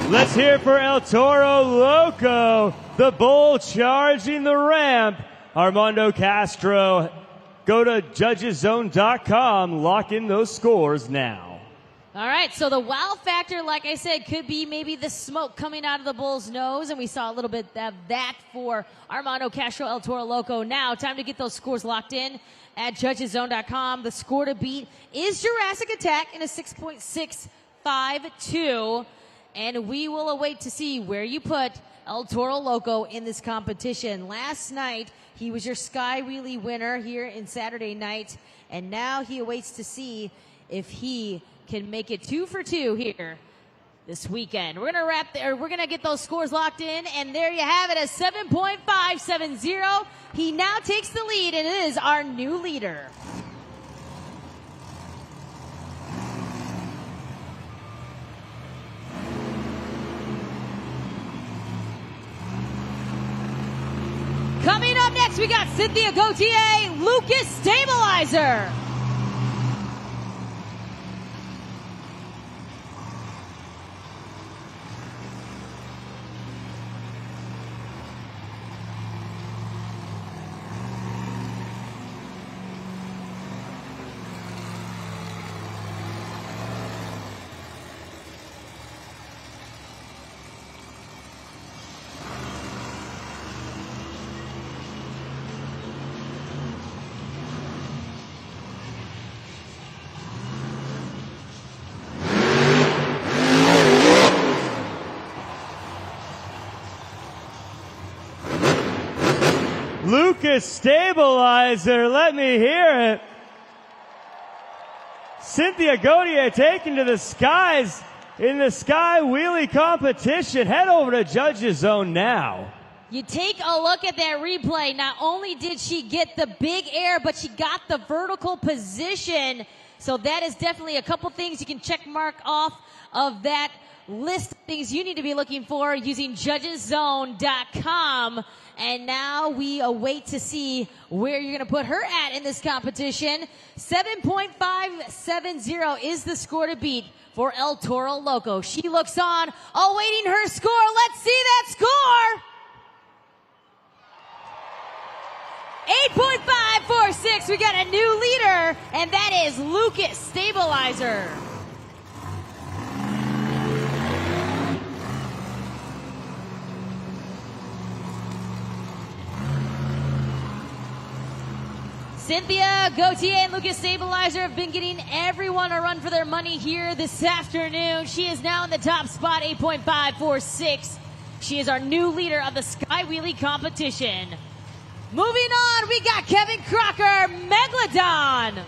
[SPEAKER 1] Let's hear for El Toro Loco, the bull charging the ramp. Armando Castro, go to judgeszone.com, lock in those scores now.
[SPEAKER 2] All right, so the wow factor, like I said, could be maybe the smoke coming out of the bull's nose, and we saw a little bit of that for Armando Castro, El Toro Loco. Now, time to get those scores locked in at judgeszone.com. The score to beat is Jurassic Attack in a 6.652. And we will await to see where you put El Toro Loco in this competition. Last night, he was your Sky Wheelie winner here in Saturday night. And now he awaits to see if he can make it 2 for 2 here this weekend. We're gonna get those scores locked in, and there you have it, a 7.570. He now takes the lead, and it is our new leader. Coming up next, we got Cynthia Gauthier, Lucas Stabilizer.
[SPEAKER 1] Lucas Stabilizer. Let me hear it. Cynthia Gauthier taken to the skies in the sky wheelie competition. Head over to Judges Zone now.
[SPEAKER 2] You take a look at that replay. Not only did she get the big air, but she got the vertical position. So that is definitely a couple things you can check mark off of that list of things you need to be looking for using judgeszone.com. And now we await to see where you're going to put her at in this competition. 7.570 is the score to beat for El Toro Loco. She looks on, awaiting her score. Let's see that score. 8.546. We got a new leader, and that is Lucas Stabilizer. Cynthia Gauthier and Lucas Stabilizer have been getting everyone a run for their money here this afternoon. She is now in the top spot, 8.546. She is our new leader of the Sky Wheelie competition. Moving on, we got Kevin Crocker, Megalodon.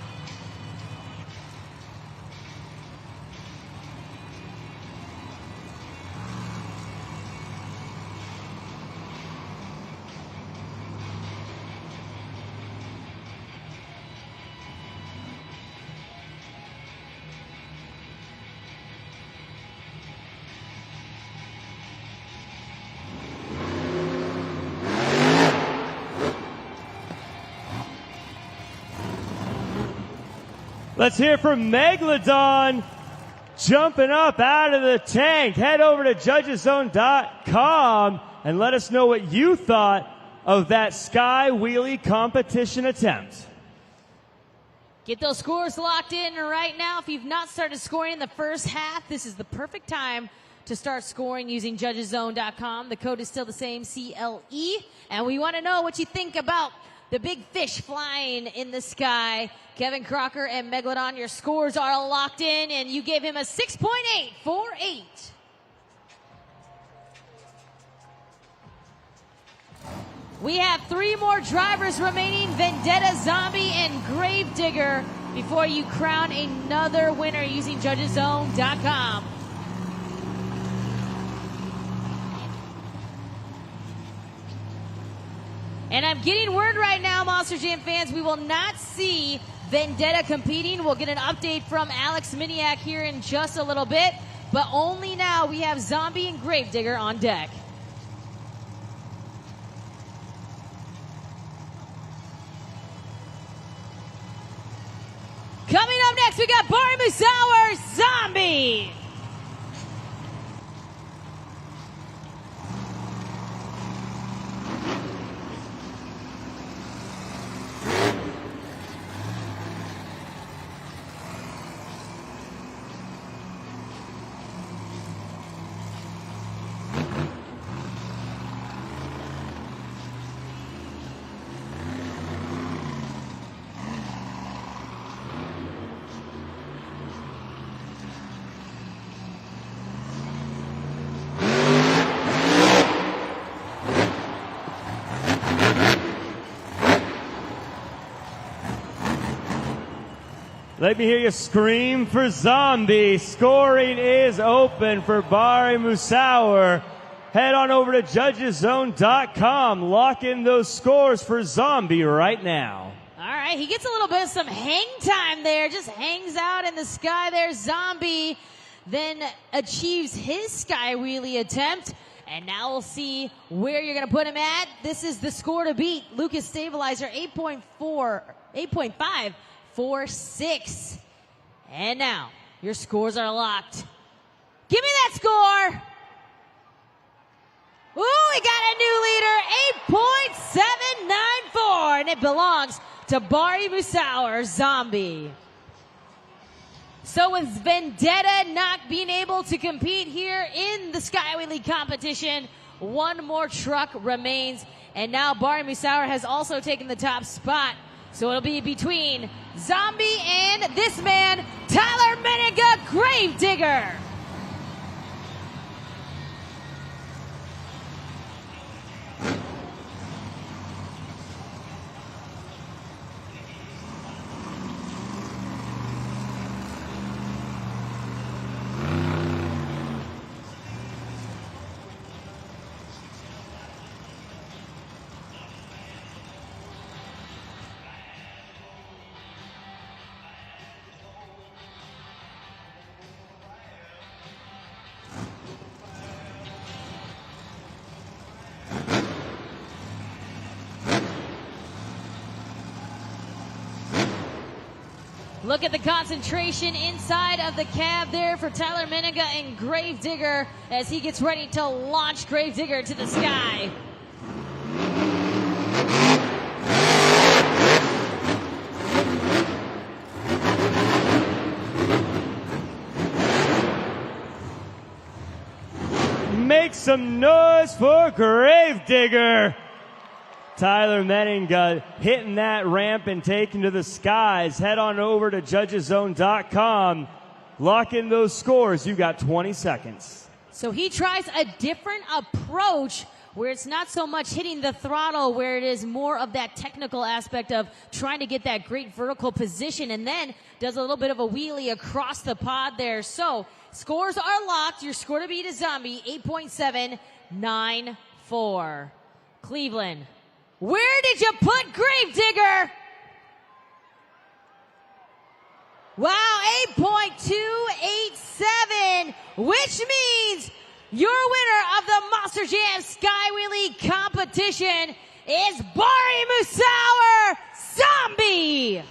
[SPEAKER 1] Let's hear from Megalodon jumping up out of the tank. Head over to judgeszone.com and let us know what you thought of that Sky Wheelie competition attempt.
[SPEAKER 2] Get those scores locked in right now. If you've not started scoring in the first half, this is the perfect time to start scoring using judgeszone.com. The code is still the same, CLE. And we want to know what you think about the big fish flying in the sky. Kevin Crocker and Megalodon, your scores are locked in, and you gave him a 6.848. We have 3 more drivers remaining, Vendetta, Zombie, and Gravedigger, before you crown another winner using judgeszone.com. And I'm getting word right now, Monster Jam fans, we will not see Vendetta competing. We'll get an update from Alex Miniak here in just a little bit, but only now we have Zombie and Gravedigger on deck. Coming up next, we got Barry Musauer, Zombie.
[SPEAKER 1] Let me hear you scream for Zombie. Scoring is open for Barry Musauer. Head on over to judgeszone.com. Lock in those scores for Zombie right now.
[SPEAKER 2] All right, he gets a little bit of some hang time there. Just hangs out in the sky there. Zombie then achieves his Sky Wheelie attempt. And now we'll see where you're going to put him at. This is the score to beat. Lucas Stabilizer, 8.546. And now your scores are locked. Give me that score. Ooh, we got a new leader, 8.794, and it belongs to Barry Musauer, Zombie. So with Vendetta not being able to compete here in the Sky Wheelie competition, one more truck remains, and now Barry Musauer has also taken the top spot. So it'll be between Zombie and this man, Tyler Meniga, Gravedigger. Look at the concentration inside of the cab there for Tyler Menega and Gravedigger as he gets ready to launch Gravedigger to the sky.
[SPEAKER 1] Make some noise for Gravedigger. Tyler Menega hitting that ramp and taking to the skies. Head on over to judgeszone.com. Lock in those scores. You got 20 seconds.
[SPEAKER 2] So he tries a different approach where it's not so much hitting the throttle, where it is more of that technical aspect of trying to get that great vertical position, and then does a little bit of a wheelie across the pod there. So scores are locked. Your score to beat is Zombie, 8.794. Cleveland, where did you put Gravedigger? Wow, 8.287, which means your winner of the Monster Jam Sky Wheelie competition is Bari Musauer Zombie.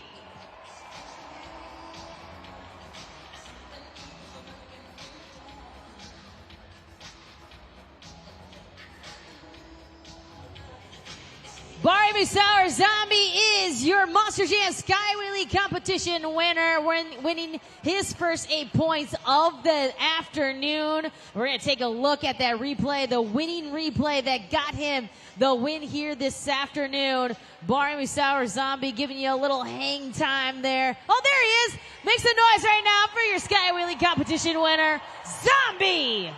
[SPEAKER 2] Bari Musauer Zombie is your Monster Jam Sky Wheelie competition winner, winning his first 8 points of the afternoon. We're going to take a look at that replay, the winning replay that got him the win here this afternoon. Bari Musauer Zombie giving you a little hang time there. Oh, there he is. Make some noise right now for your Sky Wheelie competition winner, Zombie.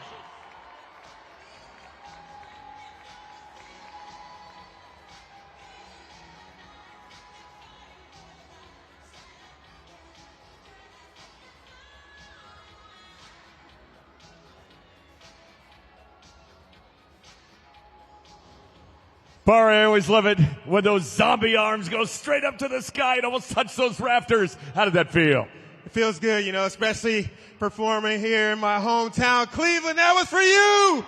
[SPEAKER 3] Bari, I always love it when those zombie arms go straight up to the sky and almost touch those rafters. How did that feel?
[SPEAKER 6] It feels good, you know, especially performing here in my hometown, Cleveland. That was for you!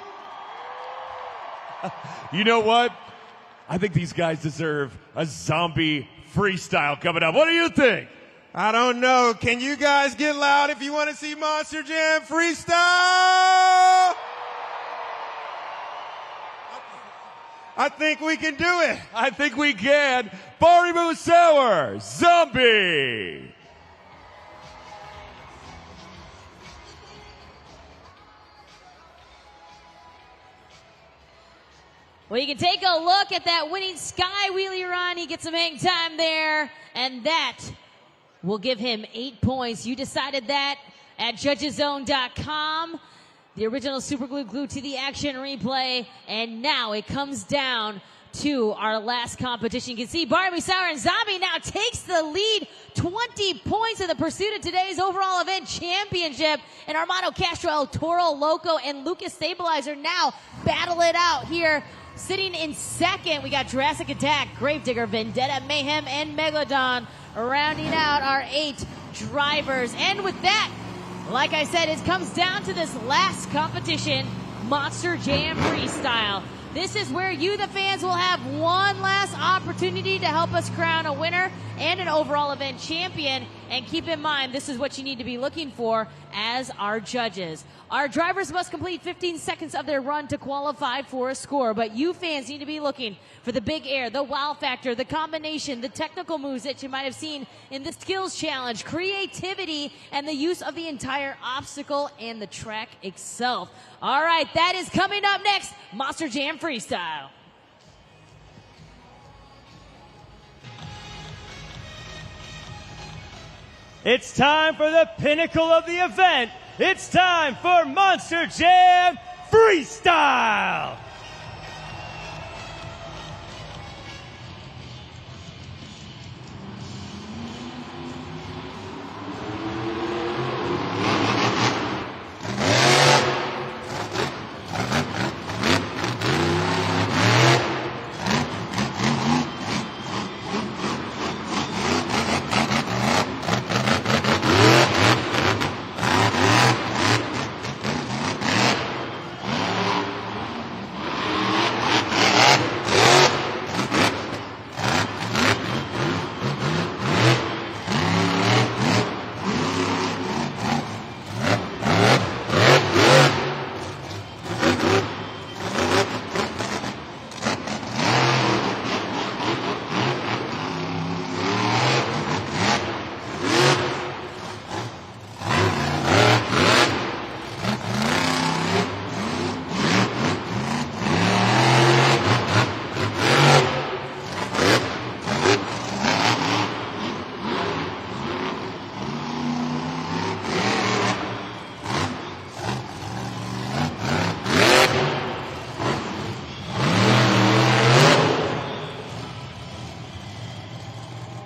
[SPEAKER 3] You know what? I think these guys deserve a zombie freestyle coming up. What do you think?
[SPEAKER 6] I don't know. Can you guys get loud if you want to see Monster Jam freestyle? I think we can do it.
[SPEAKER 3] I think we can. Bari Musauer, Zombie.
[SPEAKER 2] Well, you can take a look at that winning Sky Wheelie run. He gets some hang time there, and that will give him 8 points. You decided that at judgeszone.com. The original Superglue glued to the action replay, and now it comes down to our last competition. You can see Bari Musauer and Zombie now takes the lead, 20 points in the pursuit of today's overall event championship. And Armando Castro, Toro Loco, and Lucas Stabilizer now battle it out here. Sitting in second, we got Jurassic Attack, Gravedigger, Vendetta, Mayhem, and Megalodon rounding out our 8 drivers. And with that, like I said, it comes down to this last competition, Monster Jam Freestyle. This is where you, the fans, will have one last opportunity to help us crown a winner and an overall event champion. And keep in mind, this is what you need to be looking for as our judges. Our drivers must complete 15 seconds of their run to qualify for a score, but you fans need to be looking for the big air, the wow factor, the combination, the technical moves that you might have seen in the skills challenge, creativity, and the use of the entire obstacle and the track itself. All right, that is coming up next, Monster Jam Freestyle.
[SPEAKER 1] It's time for the pinnacle of the event. It's time for Monster Jam Freestyle.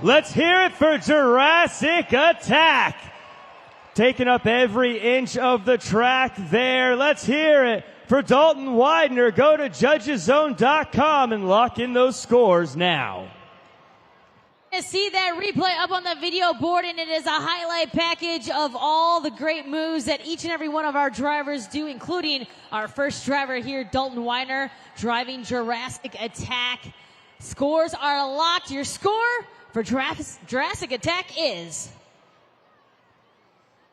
[SPEAKER 1] Let's hear it for Jurassic Attack. Taking up every inch of the track there. Let's hear it for Dalton Widener. Go to judgeszone.com and lock in those scores now.
[SPEAKER 2] See that replay up on the video board, and it is a highlight package of all the great moves that each and every one of our drivers do, including our first driver here, Dalton Widener, driving Jurassic Attack. Scores are locked. Your score for Jurassic Attack is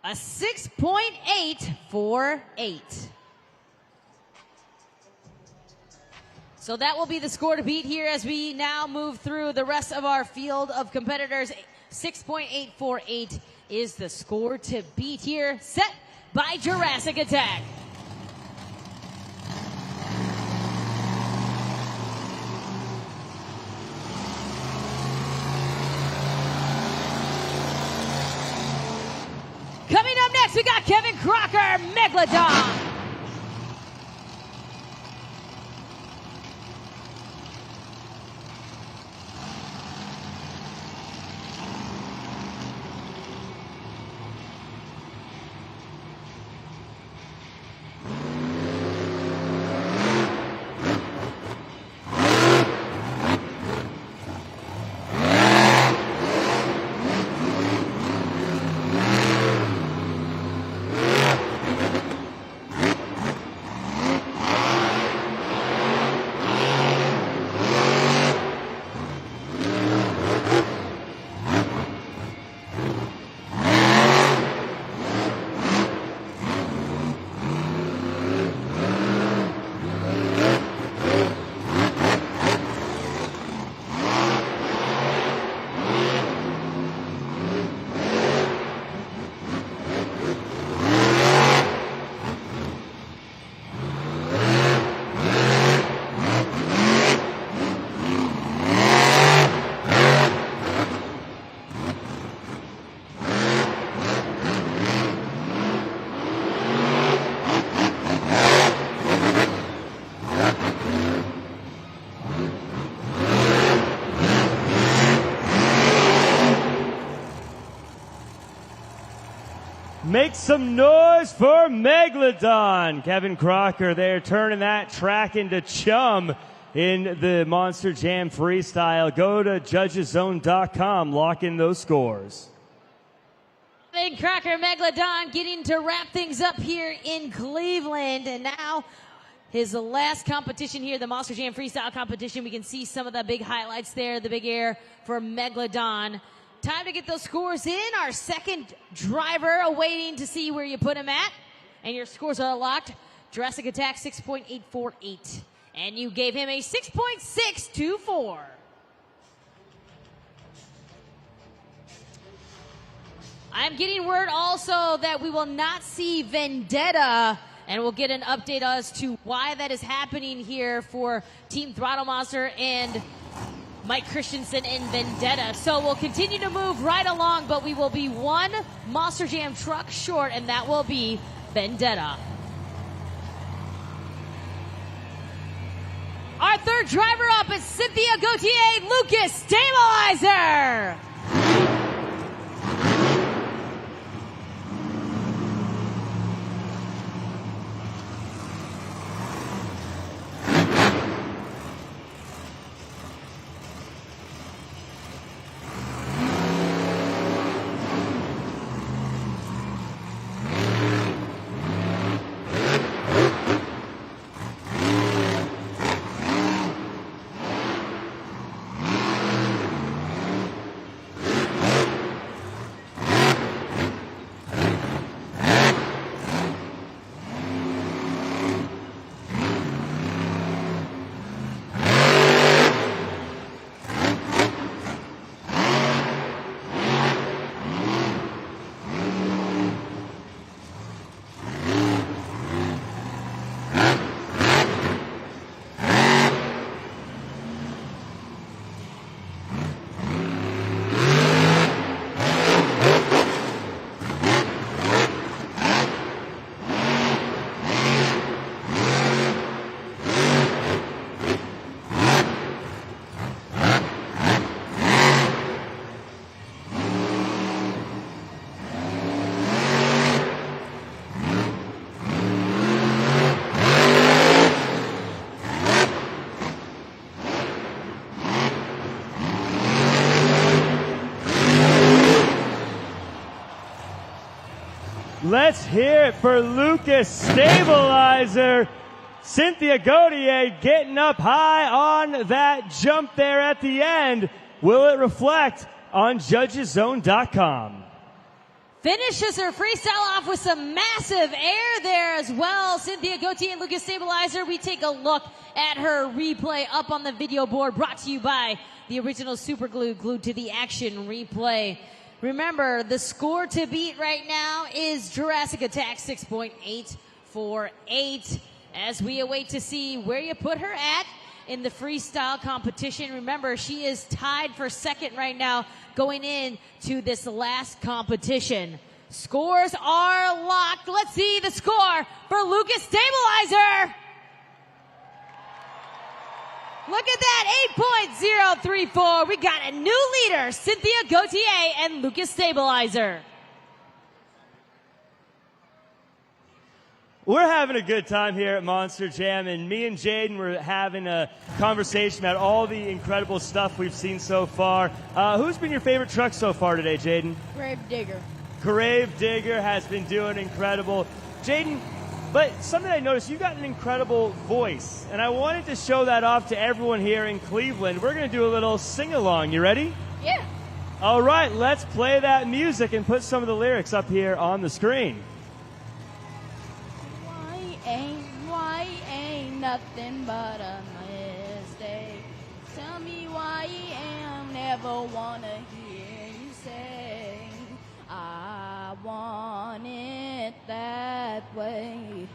[SPEAKER 2] a 6.848. So that will be the score to beat here as we now move through the rest of our field of competitors. 6.848 is the score to beat here, set by Jurassic Attack. Coming up next, we got Kevin Crocker, Megalodon.
[SPEAKER 1] Make some noise for Megalodon. Kevin Crocker there turning that track into chum in the Monster Jam Freestyle. Go to judgeszone.com. Lock in those scores.
[SPEAKER 2] Kevin Crocker, Megalodon getting to wrap things up here in Cleveland. And now his last competition here, the Monster Jam Freestyle competition. We can see some of the big highlights there, the big air for Megalodon. Time to get those scores in. Our second driver awaiting to see where you put him at. And your scores are locked. Jurassic Attack 6.848. And you gave him a 6.624. I'm getting word also that we will not see Vendetta, and we'll get an update as to why that is happening here for Team Throttle Monster and Mike Christensen and Vendetta. So we'll continue to move right along, but we will be one Monster Jam truck short, and that will be Vendetta. Our third driver up is Cynthia Gauthier, Lucas Stabilizer.
[SPEAKER 1] Let's hear it for Lucas Stabilizer. Cynthia Gauthier getting up high on that jump there at the end. Will it reflect on judgeszone.com?
[SPEAKER 2] Finishes her freestyle off with some massive air there as well. Cynthia Gauthier and Lucas Stabilizer. We take a look at her replay up on the video board, brought to you by the original super glue glued to the action replay. Remember, the score to beat right now is Jurassic Attack 6.848 as we await to see where you put her at in the freestyle competition. Remember, she is tied for second right now going into this last competition. Scores are locked. Let's see the score for Lucas Stabilizer. Look at that, 8.034. We got a new leader, Cynthia Gauthier and Lucas Stabilizer.
[SPEAKER 1] We're having a good time here at Monster Jam, and me and Jaden were having a conversation about all the incredible stuff we've seen so far. Who's been your favorite truck so far today, Jaden?
[SPEAKER 5] Grave Digger.
[SPEAKER 1] Grave Digger has been doing incredible. Jaden, but something I noticed, you got an incredible voice, and I wanted to show that off to everyone here in Cleveland. We're going to do a little sing-along. You ready?
[SPEAKER 5] Yeah.
[SPEAKER 1] All right, let's play that music and put some of the lyrics up here on the screen.
[SPEAKER 5] Why ain't nothing but a mistake? Tell me why I never wanna hear you say I want it that way.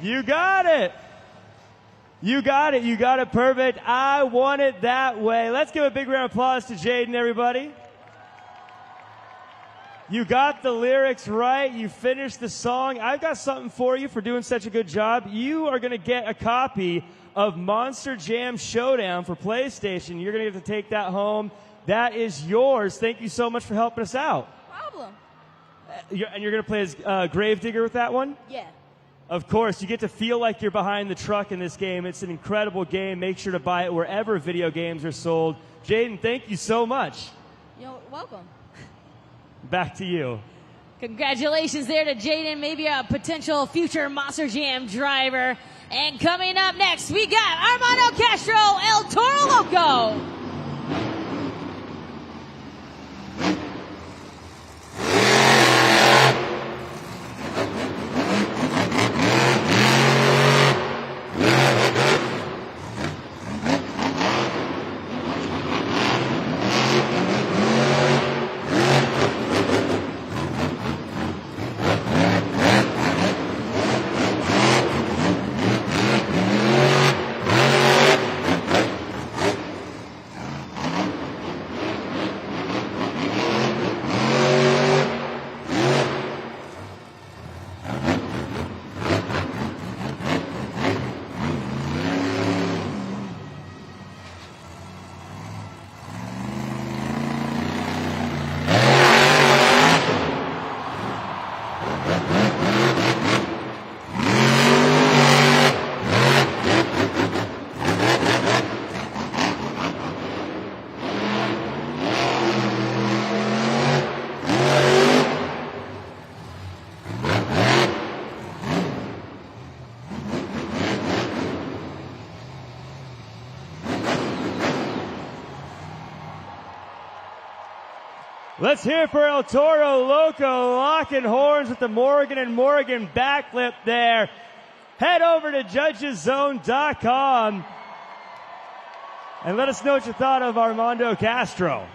[SPEAKER 1] You got it. You got it. You got it perfect. I want it that way. Let's give a big round of applause to Jaden, everybody. You got the lyrics right. You finished the song. I've got something for you for doing such a good job. You are going to get a copy of Monster Jam Showdown for PlayStation. You're going to get to take that home. That is yours. Thank you so much for helping us out.
[SPEAKER 5] Problem.
[SPEAKER 1] And you're going to play as Grave Digger with that one?
[SPEAKER 5] Yeah.
[SPEAKER 1] Of course. You get to feel like you're behind the truck in this game. It's an incredible game. Make sure to buy it wherever video games are sold. Jaden, thank you so much.
[SPEAKER 5] You're welcome.
[SPEAKER 1] Back to you.
[SPEAKER 2] Congratulations there to Jaden, maybe a potential future Monster Jam driver. And coming up next, we got Armando Castro, El Toro Loco.
[SPEAKER 1] Let's hear it for El Toro Loco, locking horns with the Morgan and Morgan backflip there. Head over to judgeszone.com and let us know what you thought of Armando Castro.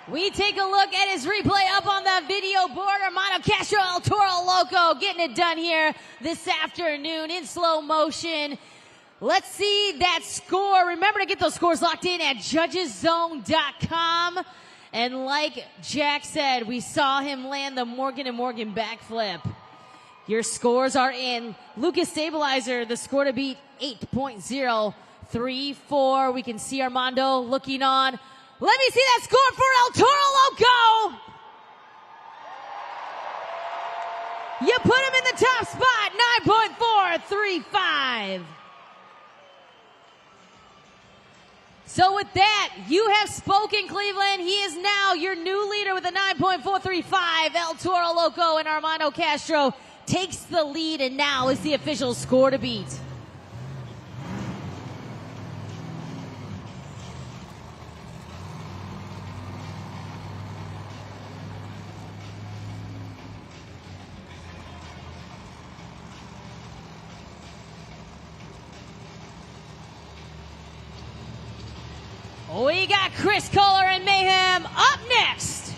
[SPEAKER 2] We take a look at his replay up on the video board. Armando Castro, El Toro Loco, getting it done here this afternoon in slow motion. Let's see that score. Remember to get those scores locked in at judgeszone.com. And like Jack said, we saw him land the Morgan and Morgan backflip. Your scores are in. Lucas Stabilizer, the score to beat, 8.034. We can see Armando looking on. Let me see that score for El Toro Loco. You put him in the top spot, 9.435. So with that, you have spoken, Cleveland. He is now your new leader with a 9.435. El Toro Loco and Armando Castro takes the lead, and now is the official score to beat. We got Chris Kohler and Mayhem up next.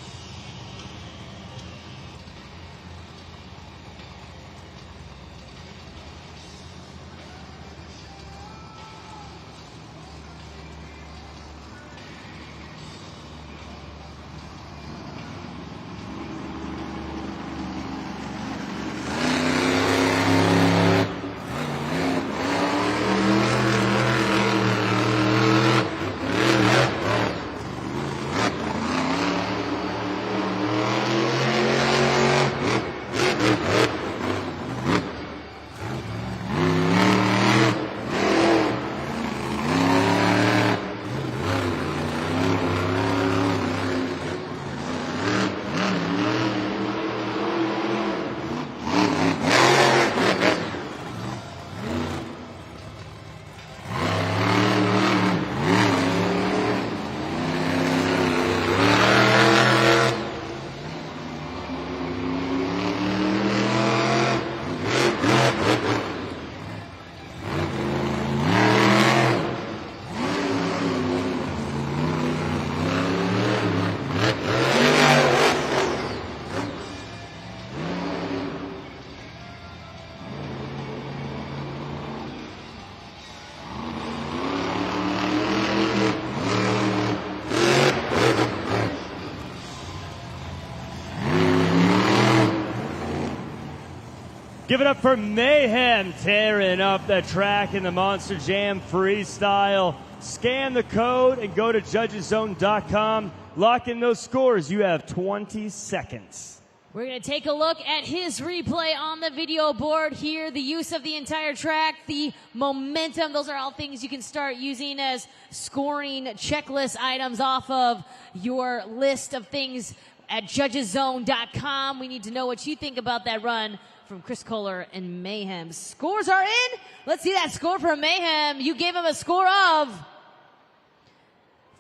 [SPEAKER 1] Give it up for Mayhem, tearing up the track in the Monster Jam Freestyle. Scan the code and go to judgeszone.com. Lock in those scores. You have 20 seconds.
[SPEAKER 2] We're going to take a look at his replay on the video board here. The use of the entire track, the momentum, those are all things you can start using as scoring checklist items off of your list of things at judgeszone.com. We need to know what you think about that run from Chris Kohler and Mayhem. Scores are in. Let's see that score from Mayhem. You gave him a score of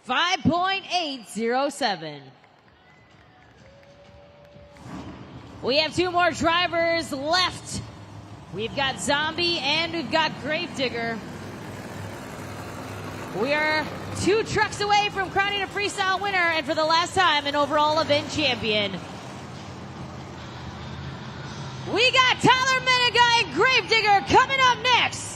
[SPEAKER 2] 5.807. We have two more drivers left. We've got Zombie and we've got Gravedigger. We are 2 trucks away from crowning a freestyle winner and for the last time an overall event champion. We got Tyler Menega and Gravedigger coming up next.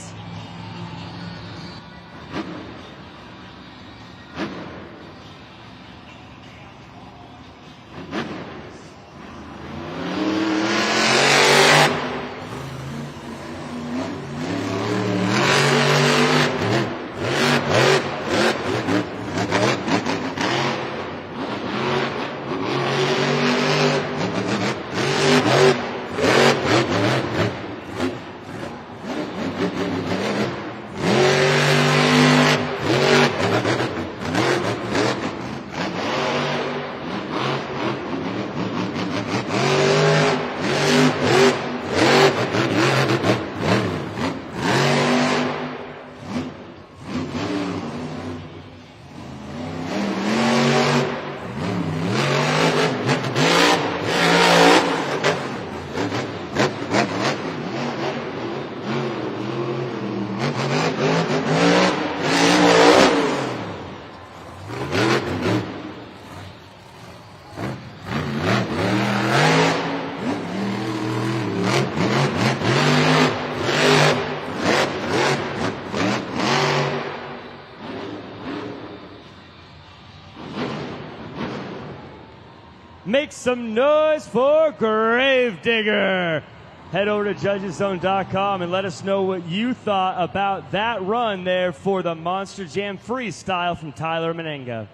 [SPEAKER 1] Make some noise for Gravedigger. Head over to judgeszone.com and let us know what you thought about that run there for the Monster Jam Freestyle from Tyler Menega.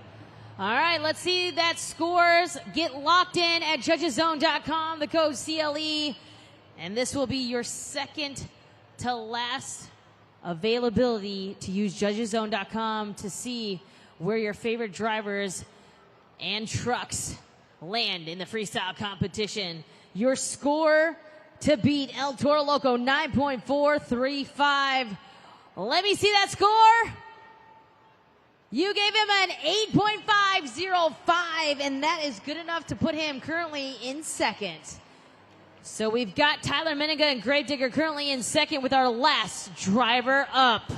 [SPEAKER 2] All right, let's see that scores. Get locked in at judgeszone.com, the code CLE, and this will be your second to last availability to use judgeszone.com to see where your favorite drivers and trucks land in the freestyle competition. Your score to beat El Toro Loco, 9.435. Let me see that score. You gave him an 8.505, and that is good enough to put him currently in second. So we've got Tyler Menega and Gravedigger currently in second with our last driver up.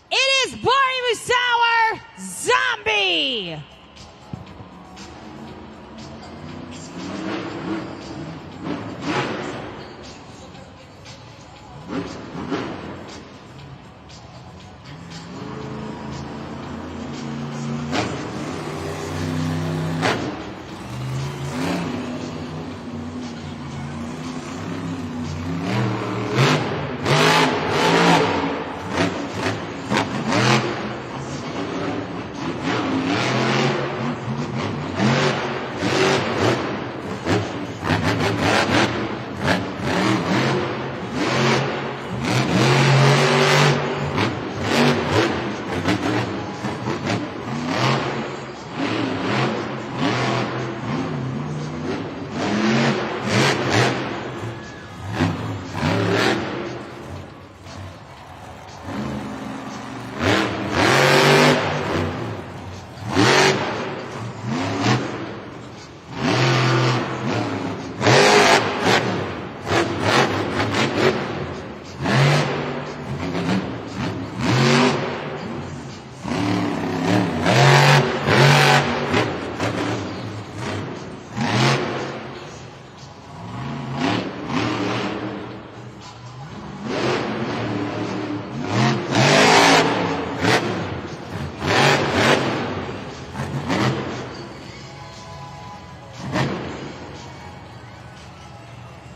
[SPEAKER 2] It is Barry Musauer, Zombie.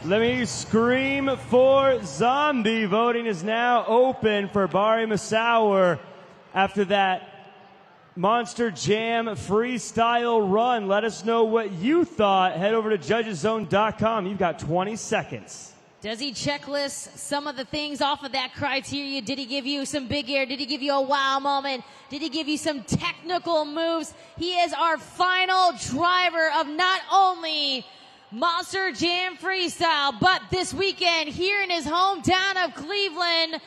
[SPEAKER 1] Let me scream for Zombie. Voting is now open for Barry Musauer after that Monster Jam freestyle run. Let us know what you thought. Head over to judgeszone.com. You've got 20 seconds.
[SPEAKER 2] Does he checklist some of the things off of that criteria? Did he give you some big air? Did he give you a wow moment? Did he give you some technical moves? He is our final driver of not only Monster Jam Freestyle, but this weekend here in his hometown of Cleveland,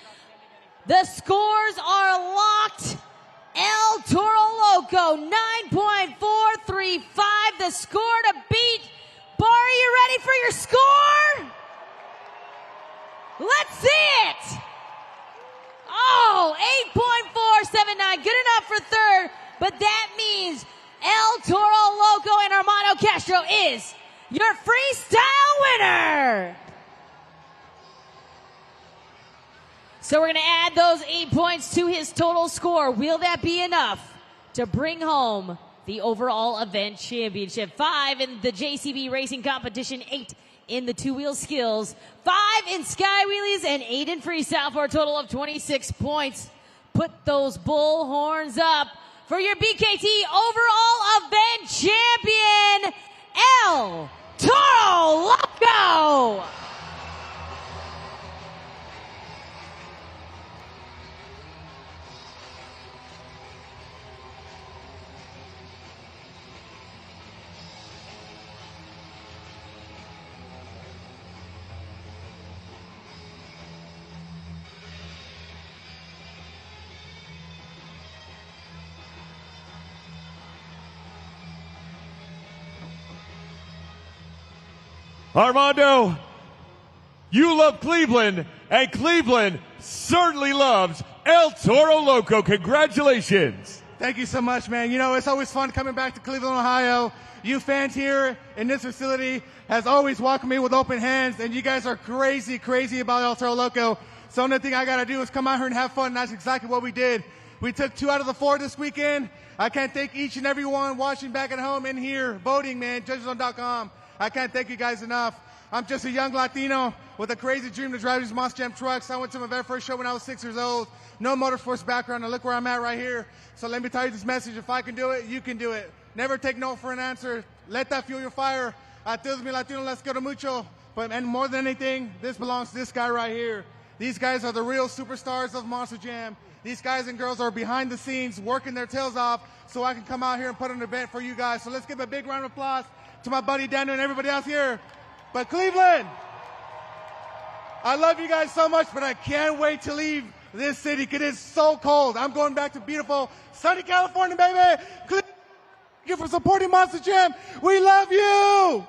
[SPEAKER 2] the scores are locked. El Toro Loco, 9.435, the score to beat. Barry, you ready for your score? Let's see it. Oh, 8.479, good enough for third, but that means El Toro Loco and Armando Castro is your freestyle winner. So we're going to add those 8 points to his total score. Will that be enough to bring home the overall event championship? 5 in the JCB racing competition, 8 in the two-wheel skills, 5 in sky wheelies, and 8 in freestyle for a total of 26 points. Put those bull horns up for your BKT overall event champion, El Toro Loco!
[SPEAKER 3] Armando, you love Cleveland, and Cleveland certainly loves El Toro Loco. Congratulations.
[SPEAKER 6] Thank you so much, man. You know, it's always fun coming back to Cleveland, Ohio. You fans here in this facility has always welcomed me with open hands, and you guys are crazy, crazy about El Toro Loco. So the only thing I got to do is come out here and have fun, and that's exactly what we did. We took 2 out of the 4 this weekend. I can't thank each and every one watching back at home in here, voting, man, judgeszone.com. I can't thank you guys enough. I'm just a young Latino with a crazy dream to drive these Monster Jam trucks. I went to my very first show when I was 6 years old. No motorsports background, and look where I'm at right here. So let me tell you this message. If I can do it, you can do it. Never take no for an answer. Let that fuel your fire. A todos mi Latino, let's go to mucho. And more than anything, this belongs to this guy right here. These guys are the real superstars of Monster Jam. These guys and girls are behind the scenes working their tails off so I can come out here and put on an event for you guys. So let's give a big round of applause to my buddy Daniel and everybody else here. But Cleveland, I love you guys so much, but I can't wait to leave this city because it's so cold. I'm going back to beautiful sunny California, baby. Thank you for supporting Monster Jam. We love you.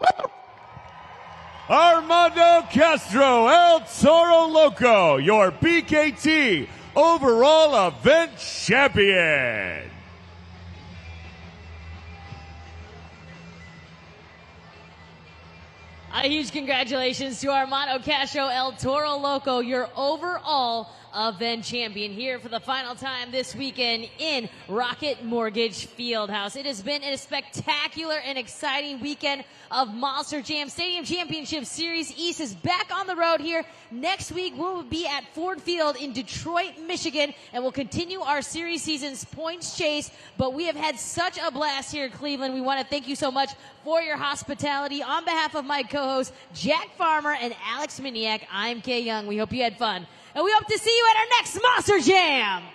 [SPEAKER 3] Armando Castro, El Toro Loco, your BKT overall event champion.
[SPEAKER 2] A huge congratulations to Armando Castro, El Toro Loco, your overall event champion, here for the final time this weekend in Rocket Mortgage Fieldhouse. It has been a spectacular and exciting weekend of Monster Jam. Stadium Championship Series East is back on the road here. Next week, we'll be at Ford Field in Detroit, Michigan, and we'll continue our series season's points chase. But we have had such a blast here in Cleveland. We want to thank you so much for your hospitality. On behalf of my co-hosts, Jack Farmer and Alex Miniak, I'm Kay Young. We hope you had fun. And we hope to see you at our next Monster Jam.